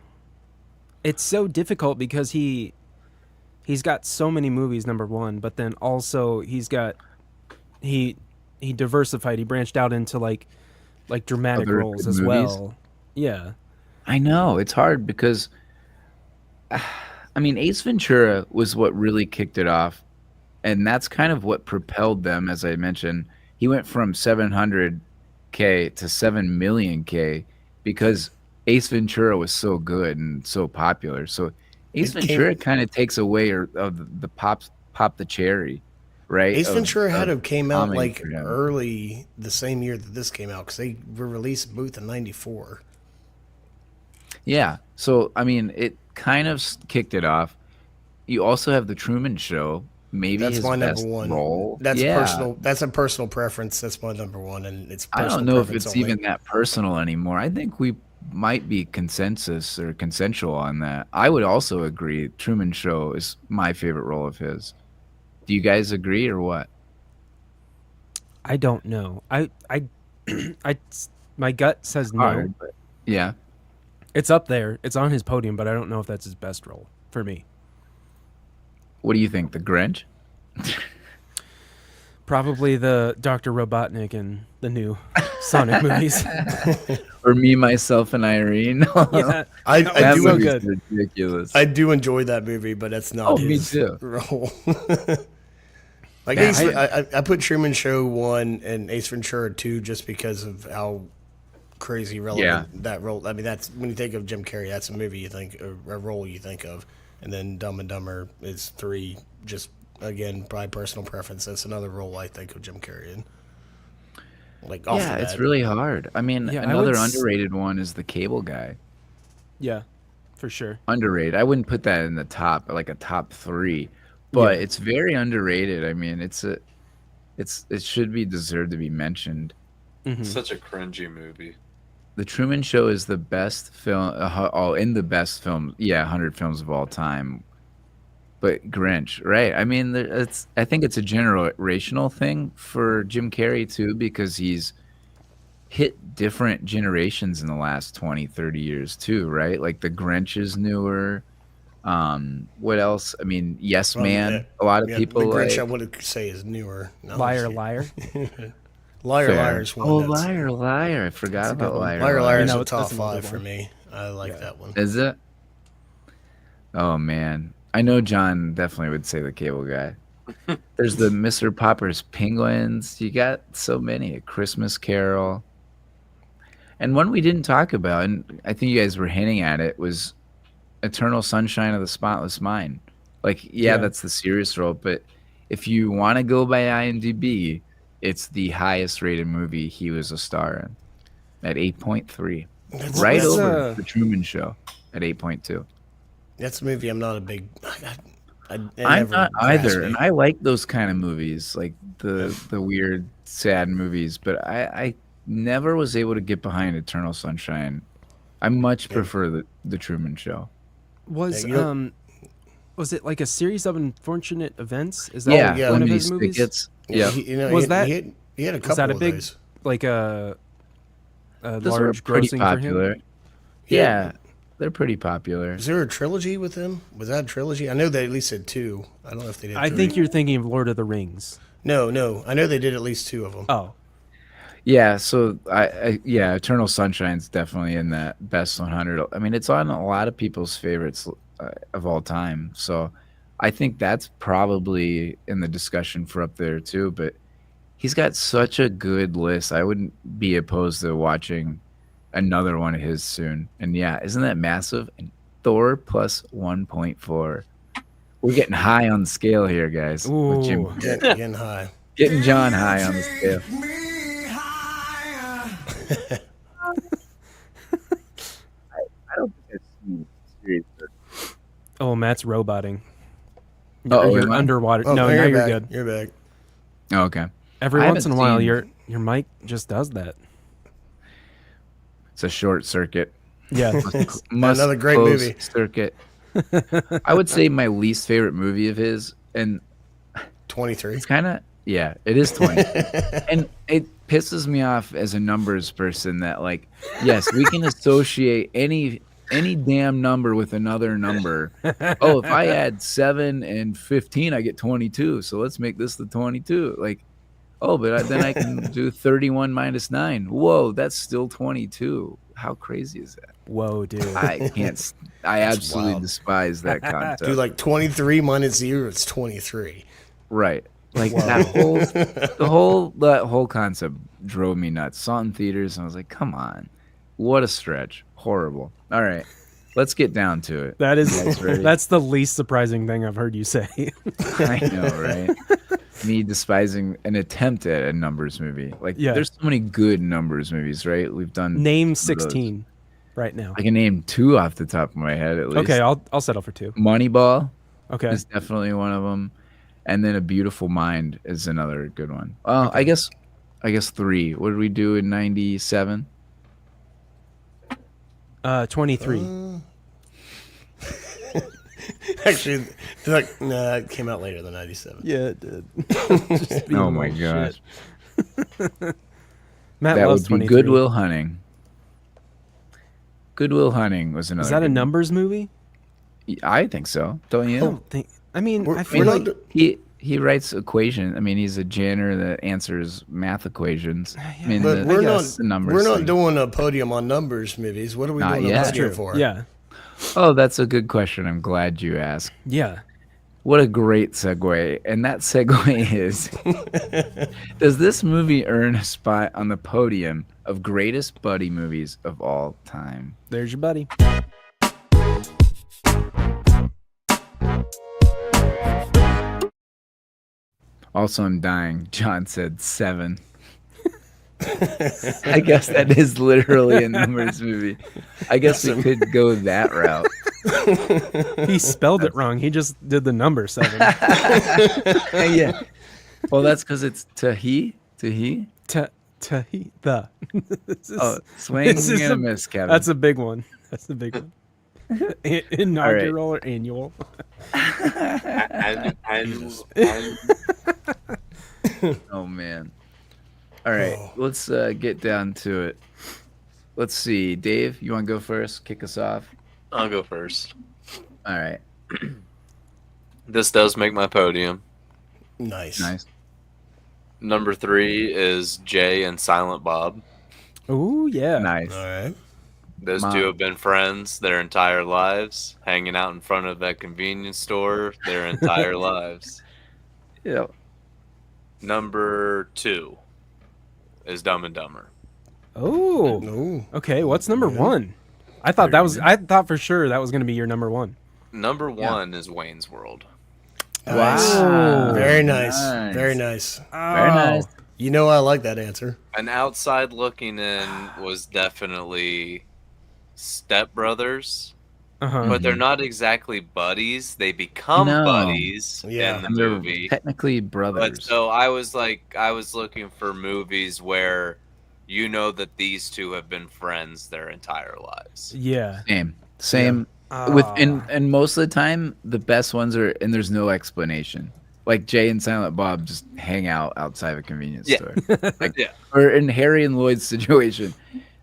A: It's so difficult because he's got so many movies, number one, but then also he diversified. He branched out into like dramatic
C: Other
A: roles
C: good
A: as
C: movies?
A: well. Yeah.
C: I know it's hard because, I mean, Ace Ventura was what really kicked it off, and that's kind of what propelled them. As I mentioned, he went from 700K to 7 million K because Ace Ventura was so good and so popular. So Ace
D: It came-
C: Ventura kind of takes away of the pop the cherry, right?
D: Ace Ventura had to have came out
C: comedy
D: like
C: for him.
D: early the same year that this came out because they were released both in '94.
C: Yeah. So, I mean, it kind of kicked it off. You also have the Truman Show. Maybe
D: That's
C: his
D: my number
C: best
D: one.
C: role.
D: That's
C: Yeah.
D: personal. That's a personal preference. That's my number one, and it's.
C: I
D: Personal
C: don't know if
D: preference
C: it's
D: only.
C: even that personal anymore. I think we might be consensus or consensual on that. I would also agree. Truman Show is my favorite role of his. Do you guys agree or what?
A: I don't know. I my gut says no.
C: Hard, but yeah.
A: It's up there. It's on his podium, but I don't know if that's his best role for me.
C: What do you think? The Grinch?
A: Probably the Dr. Robotnik and the new Sonic movies.
C: Or Me, Myself, and Irene?
A: Yeah.
D: I
C: That
D: do.
A: so
C: movie's
A: good.
C: ridiculous.
D: I do enjoy that movie, but that's not
C: Oh, me
D: his
C: too.
D: role. Like
C: Yeah,
D: I put Truman Show 1 and Ace Ventura 2 just because of how crazy relevant that role. I mean, that's when you think of Jim Carrey, that's a movie you think, or a role you think of, and then Dumb and Dumber is 3. Just again, by personal preference, that's another role I think of Jim Carrey in. Like, off
C: Yeah,
D: the
C: it's
D: bat.
C: really hard. I mean,
A: Yeah, I
C: another
A: would
C: underrated one is The Cable Guy.
A: Yeah, for sure.
C: Underrated. I wouldn't put that in the top, like a top 3, but
A: Yeah.
C: it's very underrated. I mean, it should be deserved to be mentioned.
B: Such a cringy movie.
C: The Truman Show is the best film. In the best film, 100 films of all time. But Grinch, right? I mean, I think it's a generational thing for Jim Carrey too, because he's hit different generations in the last 20, 30 years too, right? Like the Grinch is newer. What else? I mean, Yes Man.
D: Yeah.
C: A lot of
D: Yeah,
C: people
D: the Grinch,
C: like.
D: I would say, is newer. No,
A: Liar,
D: it's-
A: liar.
D: Liar,
C: Fair.
D: Liar is one.
C: Oh,
D: that's,
C: Liar, Liar! I forgot
A: a good
C: about
A: one.
C: Liar,
D: Liar, Liar
C: Liar.
D: is
A: You know,
D: a top
A: that's another
D: 5 for
A: one.
D: me. I like that one.
C: Is it? Oh man, I know John definitely would say The Cable Guy. There's the Mr. Popper's Penguins. You got so many. A Christmas Carol. And one we didn't talk about, and I think you guys were hinting at it, was Eternal Sunshine of the Spotless Mind. Like,
A: Yeah.
C: that's the serious role, but if you want to go by IMDb, it's the highest rated movie he was a star in at 8.3.
D: That's,
C: Right
D: that's,
C: over The Truman Show at 8.2.
D: That's a movie I'm not a big.
C: I'm
D: never
C: not
D: grasped
C: either,
D: me.
C: and I like those kind of movies, like the weird, sad movies. But I never was able to get behind Eternal Sunshine. I much prefer the Truman Show.
A: Was
D: Yeah, you don't-
A: was it like a series of unfortunate events? Is that
C: Yeah,
D: yeah.
A: one of
C: Lemony
A: his movies?
C: Snicket's. Yeah,
D: He, you know,
A: Was
D: he,
A: that-
D: he had a
A: Was
D: couple
A: that a
D: of
A: big,
D: those.
A: like a
C: those were
A: large
C: pretty
A: grossing
C: popular.
A: for him?
C: Yeah, they're pretty popular.
D: Is there a trilogy with him? Was that a trilogy? I know they at least did 2. I don't know if they did.
A: I
D: 3.
A: think you're thinking of Lord of the Rings.
D: No. I know they did at least 2 of them.
A: Oh,
C: Yeah, so Eternal Sunshine's definitely in that best 100. I mean, it's on a lot of people's favorites of all time. So I think that's probably in the discussion for up there too. But he's got such a good list. I wouldn't be opposed to watching another one of his soon. And yeah, isn't that massive? And Thor plus 1.4. We're getting high on the scale here, guys. With Jim,
A: Ooh.
D: Getting high.
C: getting John high on the scale. I don't think I've seen a series of
A: oh, Matt's roboting.
C: Uh-oh,
A: You're
C: am I?
A: underwater.
D: Oh,
A: no, now you're
D: back.
A: good.
D: You're back.
C: Oh, okay.
A: Every
C: I
A: once in a
C: haven't
A: while,
C: seen-
A: your mic just does that.
C: It's a short circuit.
A: Yeah.
C: Must
D: Another great
C: close
D: movie.
C: Circuit. I would say my least favorite movie of his, and
D: 23.
C: it's kind of it is 20, and it pisses me off as a numbers person that like, yes, we can associate any damn number with another number. Oh, if I add 7 and 15, I get 22. So let's make this the 22. Like, oh, but then I can do 31 minus 9. Whoa, that's still 22. How crazy is that?
A: Whoa, dude.
C: I can't. I absolutely
D: wild.
C: despise that concept.
D: Dude, like 23 minus 0, it's 23.
C: Right. Like that whole concept drove me nuts. Saw it in theaters and I was like, come on. What a stretch. Horrible. All right. Let's get down to it.
A: That is
C: You guys ready?
A: that's the least surprising thing I've heard you say.
C: I know, right? Me despising an attempt at a numbers movie. Like
A: Yeah.
C: there's so many good numbers movies, right? We've done
A: Name
C: some of those.
A: 16 right now.
C: I can name 2 off the top of my head at least.
A: Okay, I'll settle for 2.
C: Moneyball
A: Okay.
C: is definitely one of them. And then A Beautiful Mind is another good one. I guess 3. What did we do in 97?
A: 23.
D: Actually, nah, it came out later than 97.
A: Yeah, it did.
C: Oh my gosh.
A: Matt
C: That
A: loves
C: would be
A: 23.
C: Goodwill Hunting. Goodwill Hunting was another.
A: Is that a
C: good one.
A: numbers movie?
C: I think so. Don't
A: I
C: you?
A: don't think. I mean,
D: We're-
A: I
C: I
A: feel
C: mean,
A: like
C: he writes equation. I mean, he's a janitor that answers math equations. I mean,
D: But
C: the,
D: we're not
C: the numbers.
D: we're not
C: thing.
D: doing a podium on numbers movies. What are we
C: Not
D: doing
C: yet.
D: a
C: That's
D: podium
A: true.
D: for?
A: Yeah,
C: Oh, that's a good question. I'm glad you asked.
A: yeah.
C: What a great segue. And that segue is, does this movie earn a spot on the podium of greatest buddy movies of all time?
A: There's your buddy.
C: Also, I'm dying. John said 7. I guess that is literally a numbers movie. I guess we could go that route.
A: He spelled it wrong. He just did the number 7.
C: Yeah. Well, that's because it's Tahi.
A: The. This is,
C: Oh, swing
A: this is
C: and a
A: a-
C: miss, Kevin.
A: That's a big one. That's a big one. Inaugural or annual?
B: And
C: Oh man. All right, let's get down to it. Let's see, Dave, you want to go first? Kick us off.
B: I'll go first.
C: All right,
B: This does make my podium.
D: Nice.
C: nice.
B: Number 3 is Jay and Silent Bob.
A: Ooh, yeah.
C: Nice.
D: All right.
B: Those
C: Mom.
B: two have been friends their entire lives, hanging out in front of that convenience store their entire lives.
C: Yeah.
B: Number 2 is Dumb and Dumber.
A: Oh.
D: No.
A: Okay, what's number 1? I thought I thought for sure that was going to be your number 1.
B: Number 1 is Wayne's World.
D: Nice.
A: Wow.
D: Very nice.
C: Nice.
D: Very nice.
C: Very nice.
D: You know I like that answer.
B: An outside looking in was definitely Step Brothers,
A: Uh-huh.
B: but they're not exactly buddies. They become
C: No.
B: buddies
D: Yeah.
B: in the
C: And they're
B: movie.
C: technically
B: But
C: brothers.
B: so I was looking for movies where you know that these two have been friends their entire lives.
A: Yeah.
C: Same.
A: Ah.
C: With and most of the time, the best ones are, and there's no explanation. Like Jay and Silent Bob just hang out outside of a convenience
B: Yeah.
C: store. Like,
B: Yeah.
C: or in Harry and Lloyd's situation,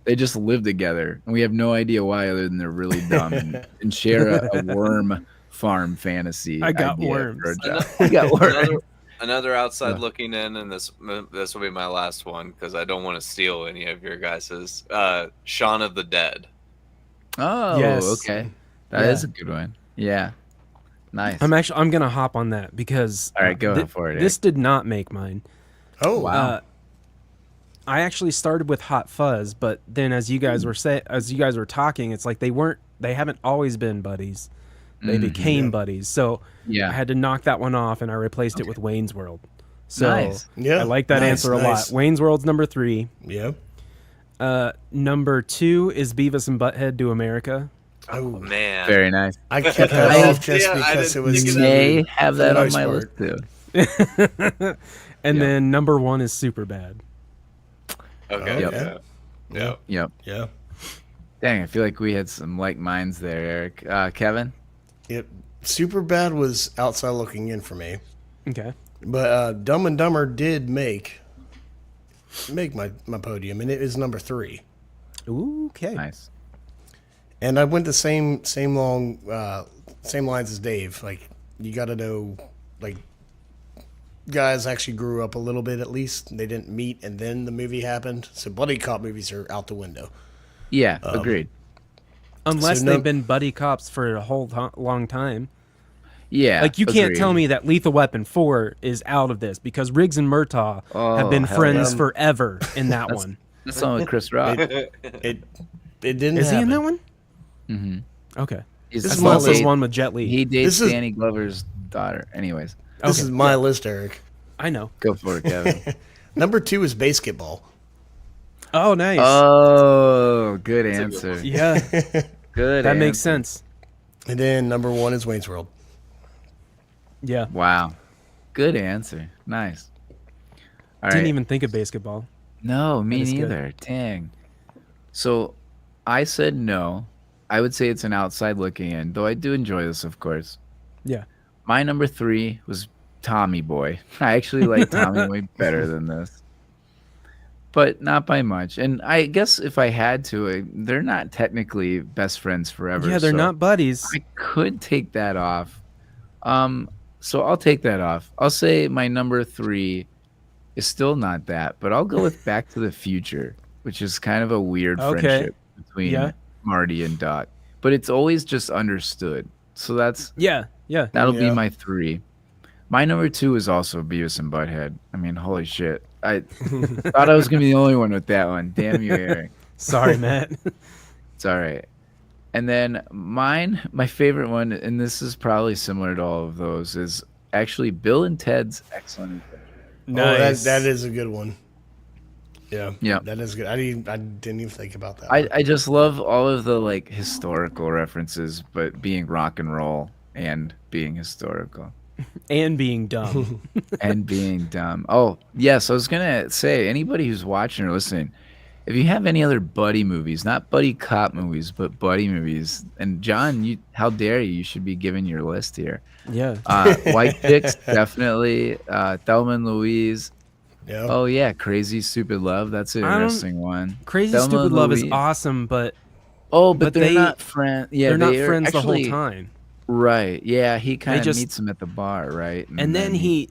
C: they just live together, and we have no idea why, other than they're really dumb and share a worm farm fantasy.
A: I got
C: idea
A: worms.
C: for a job. I got worms.
B: Another outside looking in, and this will be my last one because I don't want to steal any of your guys's. Shaun of the Dead.
C: Oh,
A: Yes.
C: okay, that is
A: Yeah.
C: a good one. Yeah, nice.
A: I'm gonna hop on that because
C: All right, go for it,
A: This did not make mine.
D: Oh,
C: Wow.
A: I actually started with Hot Fuzz, but then as you guys were talking, it's like they haven't always been buddies. They became buddies. So
C: Yeah.
A: I had to knock that one off, and I replaced it with Wayne's World. So
C: Nice.
D: Yeah,
A: I like that
D: nice,
A: answer a
D: nice.
A: lot. Wayne's World's number 3.
D: Yeah.
A: Number 2 is Beavis and Butthead Do America.
D: Oh,
B: Man,
C: Very nice.
D: I kept that
C: I-
D: off just
B: yeah, I
D: because it
B: didn't
D: was.
B: think of
C: May have
D: for the
C: that on
D: most
C: my
D: part.
C: list too.
A: And
C: Yeah.
A: then number 1 is Superbad.
B: Okay.
C: Yep.
B: Yeah. Yeah.
C: Yep.
D: Yeah.
C: Dang, I feel like we had some like minds there, Eric. Kevin.
D: Yep. Superbad was outside looking in for me,
A: Okay.
D: but Dumb and Dumber did make my podium, and it is number 3.
A: Ooh, okay.
C: Nice.
D: And I went the same lines as Dave. Like, you got to know, like, guys actually grew up a little bit at least. They didn't meet and then the movie happened. So buddy cop movies are out the window.
C: Yeah, agreed.
A: Unless
D: So
A: they've
D: no-
A: been buddy cops for a whole long time.
C: Yeah.
A: Like, you can't tell
C: agreed.
A: me that Lethal Weapon 4 is out of this because Riggs and Murtaugh have
C: Oh,
A: been
C: hell
A: friends
D: yeah.
A: forever in that one.
C: That's on with Chris Rock.
D: It didn't
A: Is he in
D: happen.
A: that one?
C: Mm-hmm.
A: Okay.
C: He's
D: This
A: I
D: is
A: thought
D: my
A: this was
D: list.
A: one with Jet Li.
C: He dates
D: This is-
C: Danny Glover's daughter. Anyways,
D: This
A: Okay,
D: is my list, Eric.
A: I know.
C: go for it, Kevin.
D: Number 2 is basketball.
A: Oh, nice.
C: Oh, good
B: a good
C: answer.
B: one.
A: yeah,
C: Good.
A: that makes
C: answer.
A: sense.
D: And then number 1 is Wayne's World.
A: Yeah.
C: Wow. Good answer. Nice. All
A: Didn't
C: right.
A: even think of basketball.
C: No, me
A: That is good.
C: neither. Dang. So I said no. I would say it's an outside looking in, though I do enjoy this, of course.
A: Yeah.
C: My number 3 was Tommy Boy. I actually like Tommy Boy better than this, but not by much. And I guess if I had to, they're not technically best friends forever.
A: Yeah, they're
C: so
A: not buddies.
C: I could take that off. So I'll take that off. I'll say my number 3 is still not that, but I'll go with Back to the Future, which is kind of a weird
A: Okay.
C: friendship between
A: Yeah.
C: Marty and Doc. But it's always just understood. So that's
A: Yeah,
C: that'll be
D: Yeah.
C: my 3. My number 2 is also Beavis and Butthead. I mean, holy shit! I thought I was gonna be the only one with that one. Damn you, Eric.
A: sorry, Matt.
C: It's all right. And then my favorite one, and this is probably similar to all of those, is actually Bill and Ted's Excellent Adventure.
A: Nice.
D: Oh, that is a good one. Yeah.
C: Yeah.
D: That is good. I didn't even think about that.
C: I just love all of the like historical references, but being rock and roll and being historical
A: And being dumb.
C: and being dumb. Oh, yes, I was gonna say anybody who's watching or listening, if you have any other buddy movies, not buddy cop movies, but buddy movies, and John, how dare you? You should be giving your list here.
A: Yeah.
C: White Chicks, definitely. Thelma and Louise.
D: Yeah.
C: Oh yeah, Crazy Stupid Love. That's an
A: I don't-
C: interesting one.
A: Crazy
C: Thelma
A: Stupid
C: and
A: Love is
C: Louise.
A: awesome, but
C: Oh, but they're
A: they-
C: not friends. Yeah,
A: they're not
C: they are
A: friends
C: actually,
A: the whole time.
C: Right. Yeah, he kind of
A: just-
C: meets him at the bar, right?
A: And then he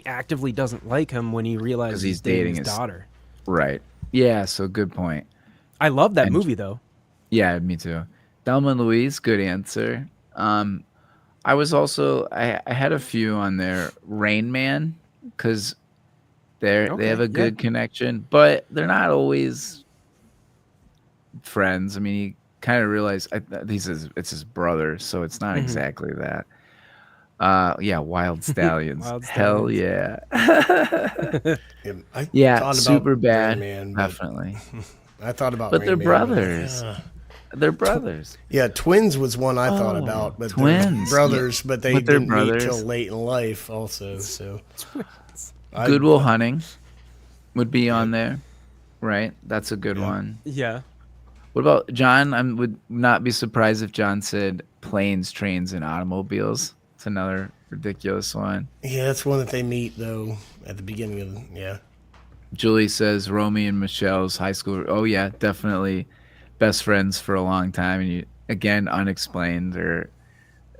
A: actively doesn't like him when he realizes
C: 'Cause
A: he's
C: he's
A: dating
C: dating
A: his
C: his-
A: daughter.
C: Right. Yeah. So good point.
A: I love that
C: And-
A: movie though.
C: Yeah, me too. Thelma and Louise, good answer. I was also I had a few on there. Rain Man, because they
A: Okay,
C: have a
A: yeah.
C: good connection, but they're not always friends. I mean, he kind of realized it's his brother, so it's not
A: Mhm.
C: exactly that. Yeah, Wild Stallions.
A: Wild
C: Hell
A: Stallions.
C: yeah.
D: I
C: Yeah,
D: thought about
C: super bad.
D: Rain Man, but
C: Definitely.
D: I thought about
C: But
D: Rain
C: they're
D: Man,
C: brothers.
D: yeah.
C: They're brothers.
D: Yeah, Twins was one I thought
C: Oh,
D: about, but
C: Twins.
D: they're brothers, but they
C: But they're
D: didn't meet
C: brothers.
D: till late in life, also. So,
C: Goodwill Hunting would be on there, right? That's a good one.
A: Yeah.
C: What about John? I would not be surprised if John said planes, trains, and automobiles. It's another ridiculous one.
D: Yeah, that's one that they meet though at the beginning of yeah.
C: Julie says Romy and Michelle's high school. Oh yeah, definitely best friends for a long time, and you again unexplained or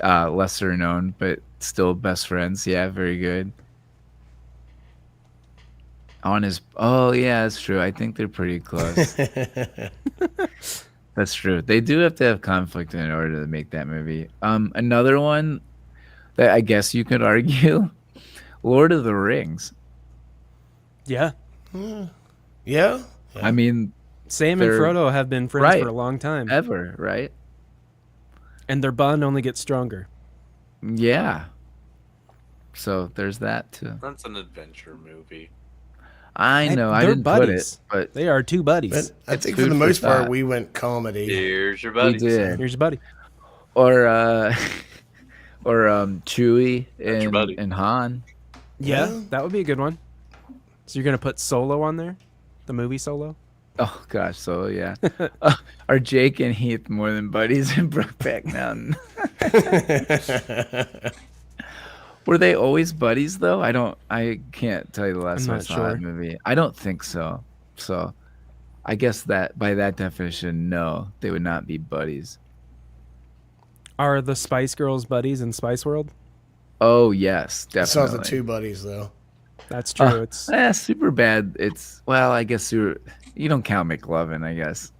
C: lesser known, but still best friends. Yeah, very good. Oh yeah, that's true. I think they're pretty close. That's true. They do have to have conflict in order to make that movie. Another one that I guess you could argue, Lord of the Rings.
A: Yeah.
D: Yeah.
C: I mean,
A: Sam and
C: They're-
A: Frodo have been friends
C: Right.
A: for a long time,
C: ever, right?
A: and their bond only gets stronger.
C: Yeah. So there's that too.
B: That's an adventure movie.
C: I know. I
A: They're
C: didn't
A: buddies.
C: put it, but
A: They are two buddies.
D: But I
C: It's
D: think for
C: food
D: the
C: for
D: most part
C: thought.
D: we went comedy.
B: Here's your
C: we
B: buddy.
C: did.
A: Here's your buddy.
C: Or Chewie
B: your buddy.
C: and Han.
A: Yeah,
D: Yeah.
A: that would be a good one. So you're gonna put Solo on there, the movie Solo.
C: Oh gosh, so yeah. Are Jake and Heath more than buddies in Brokeback Mountain? Were they always buddies though? I can't tell you the last
A: I'm
C: time I
A: not
C: saw
A: sure.
C: that movie. I don't think so. So I guess that by that definition, no, they would not be buddies.
A: Are the Spice Girls buddies in Spice World?
C: Oh yes,
D: I saw
C: definitely.
D: the two buddies though.
A: That's true. It's
C: Super bad. I guess you don't count McLovin, I guess.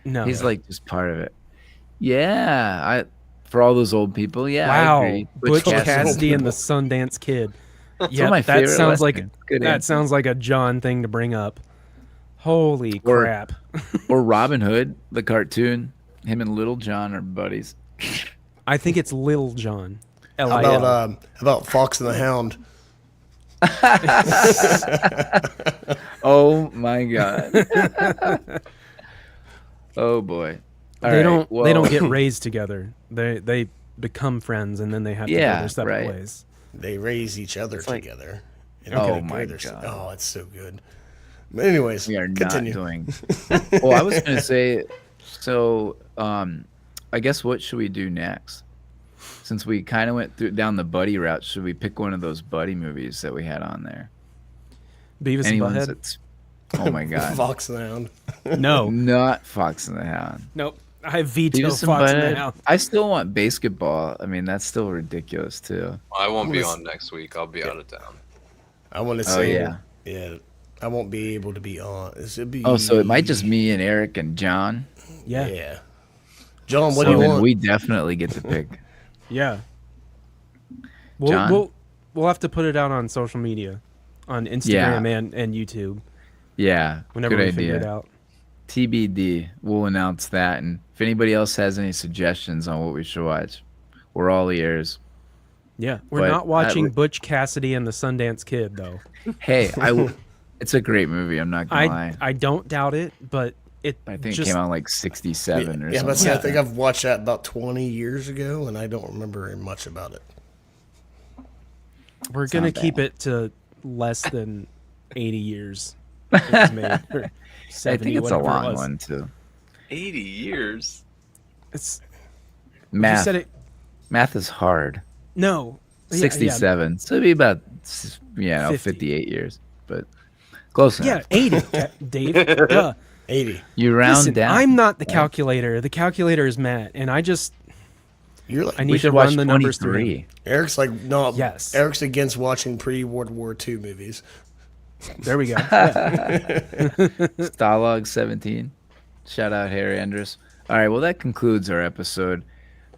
A: no.
C: He's like just part of it. Yeah, for all those old people, yeah. I
A: wow,
C: agree.
A: Butch
D: Cassidy.
A: Cassidy and the Sundance Kid. Yeah,
C: my
A: that
C: favorite
A: sounds like
C: Westerns. Good
A: that
C: answer.
A: sounds like a John thing to bring up. Holy
C: Or-
A: crap!
C: Or Robin Hood, the cartoon. Him and Little John are buddies.
A: I think it's Lil John.
D: How
A: L-I-L.
D: about Fox and the Hound?
C: Oh my god. Oh boy. All
A: they
C: right,
A: don't
C: well,
A: they don't get raised together. They become friends and then they have to go
C: Yeah,
A: their separate
C: right.
A: ways.
D: They raise each other
C: like-
D: together.
C: Oh my God.
D: Oh, it's so good. But anyways,
C: we are
D: continue.
C: not doing. Well, I was gonna say, so I guess what should we do next? Since we kind of went down the buddy route, should we pick one of those buddy movies that we had on there?
A: Beavis
C: Any
A: and
C: ones
A: Butthead?
C: that's oh my god,
D: Fox and the Hound.
A: No,
C: not Fox and the Hound.
A: nope. I veto
C: Beavis and
A: Fox and the
C: Butthead.
A: Hound.
C: I still want basketball. I mean, that's still ridiculous too.
B: I won't be
D: Was-
B: on next week. I'll be out of town.
D: I want to
C: Oh
D: say,
C: yeah.
D: yeah, I won't be able to be on. It'd be,
C: Oh, so it might just me and Eric and John.
A: Yeah.
D: yeah. John, what
C: So
D: do you
C: then
D: want?
C: we definitely get to pick.
A: Yeah.
C: John?
A: We'll have to put it out on social media, on Instagram and YouTube
C: Yeah,
A: whenever
C: good
A: we
C: idea.
A: figure it out.
C: TBD. We'll announce that. And if anybody else has any suggestions on what we should watch, we're all ears.
A: Yeah, we're
C: But
A: not watching Butch Cassidy and the Sundance Kid though.
C: Hey, it's a great movie. I'm not gonna lie.
A: I don't doubt it, but
C: I think
A: just,
C: it came out like 67 or
D: Yeah,
C: something.
D: but I think I've watched that about 20 years ago, and I don't remember much about it.
A: we're gonna
C: not
A: keep
C: bad.
A: it to less than 80 years. It was made, or 70,
C: I think it's a
A: whatever it
C: long
A: was.
C: one too.
B: 80 years.
A: It's
C: Math.
A: You said it.
C: Math is hard.
A: No, Yeah,
C: 67. So it'd be about
A: 50.
C: 58 years, but close
A: Yeah,
C: enough.
A: 80. Dave. Duh.
D: 80.
C: You round
A: Listen,
C: down.
A: I'm not the calculator. The calculator is Matt, and I
D: You're like,
A: I
C: We
A: need
C: should
A: to
C: watch
A: run the numbers through.
C: 23.
A: him.
D: Eric's like, no.
A: Yes.
D: Eric's against watching pre-World War II movies.
A: There we go. Yeah.
C: Stalag 17. Shout out Harry Andrus. All right, well that concludes our episode.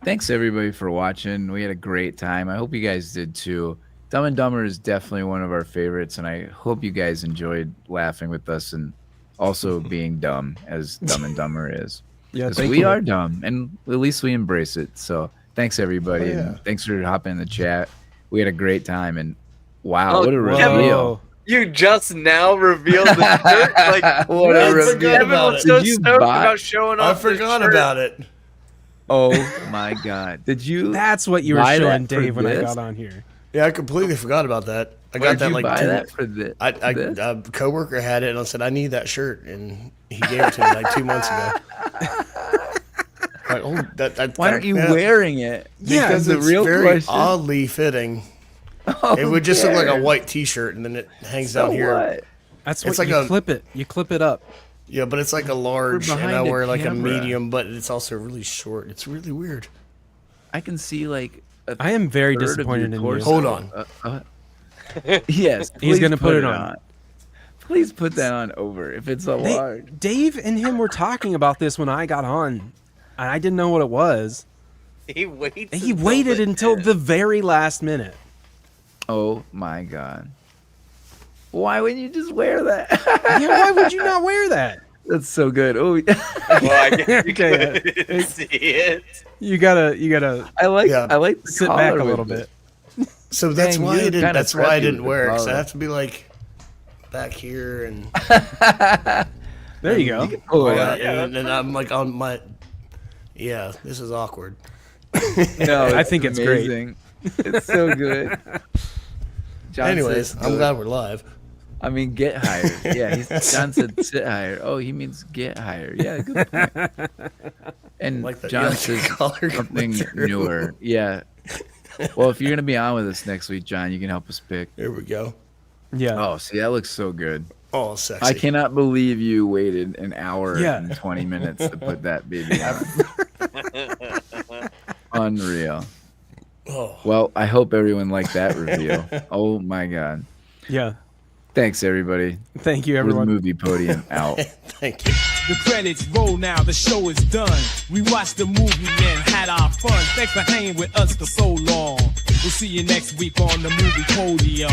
C: Thanks everybody for watching. We had a great time. I hope you guys did too. Dumb and Dumber is definitely one of our favorites, and I hope you guys enjoyed laughing with us and also being dumb as Dumb and Dumber is.
A: Yeah,
C: Because
A: thank
C: we
A: you.
C: are dumb, and at least we embrace it. So thanks everybody, and thanks for hopping in the chat. We had a great time, and wow,
B: Oh,
C: what a
B: Kevin,
C: reveal!
B: You just now revealed the shirt? Like,
C: What a
D: I
C: reveal!
D: forgot
B: Kevin
D: about
B: was
D: it.
B: so
C: Did you
B: stoked
C: buy-
B: about showing
D: I
B: off the
D: forgot
B: shirt.
D: about it.
C: Oh my God! Did you?
A: That's what you were
C: buy
A: showing
C: that for
A: Dave when I
C: this?
A: got on here.
D: Yeah, I completely forgot about that. I got
C: Where'd
D: that
C: you
D: like
C: buy
D: 2
C: that for this? this?
D: A coworker had it, and I said, I need that shirt, and he gave it to me like 2 months ago. Like, oh,
C: Why aren't you wearing it?
A: Yeah,
D: Because
C: the
D: it's
C: real
D: very
C: question.
D: oddly fitting.
C: Oh,
D: It would just look like a
C: Darren.
D: white T-shirt, and then it hangs
C: So
D: down here.
C: what?
A: That's what
D: It's like
A: you
D: a-
A: clip it. You clip it up.
D: Yeah, but it's like a large, and
C: behind
D: I
C: a
D: wear like a
C: camera.
D: medium, but it's also really short. It's really weird.
C: I can see like.
A: I am very
C: third of your
A: disappointed in you.
C: torso.
D: Hold on.
C: Yes,
A: He's
C: please
A: gonna put it on.
C: Please put that on over if it's a large.
A: Dave and him were talking about this when I got on, and I didn't know what it was.
B: He waits.
A: He waited until the very last minute.
C: Oh my God! Why wouldn't you just wear that?
A: Yeah, why would you not wear that?
C: That's so good. Oh,
B: Well, I guess you
A: Okay,
B: couldn't see it.
A: You gotta
C: I like
D: Yeah.
C: the
A: sit back a
C: collar
A: little
C: with
A: bit.
C: it.
D: So that's
C: Dang,
D: why
C: you
D: I didn't.
C: kinda
D: That's why I
C: preppy
D: didn't
C: with
D: wear
C: the
D: it. 'Cause I
C: collar.
D: have to be like back here and
A: There you go.
C: Oh,
D: all
C: yeah.
D: that, and I'm like on my. Yeah, this is awkward.
C: No,
A: I think it's great.
C: amazing. It's so good. John
D: Anyways,
C: says,
D: I'm glad we're live.
C: I mean, get hired. Yeah, John said sit higher. Oh, he means get higher. Yeah, good point. And
D: Like that-
C: John
D: you like the
C: says
D: collar
C: something
D: coming through.
C: newer. Yeah. Well, if you're gonna be on with us next week, John, you can help us pick.
D: There we go.
A: Yeah.
C: Oh, see, that looks so good.
D: Oh, sexy.
C: I cannot believe you waited an hour
A: Yeah.
C: and 20 minutes to put that baby on. Unreal.
D: Oh,
C: Well, I hope everyone liked that reveal. Oh my God.
A: Yeah.
C: Thanks, everybody.
A: Thank you,
C: We're the
A: everyone.
C: movie podium out.
D: thank you.
F: The credits roll now, the show is done. We watched the movie and had our fun. Thanks for hanging with us for so long. We'll see you next week on the movie podium.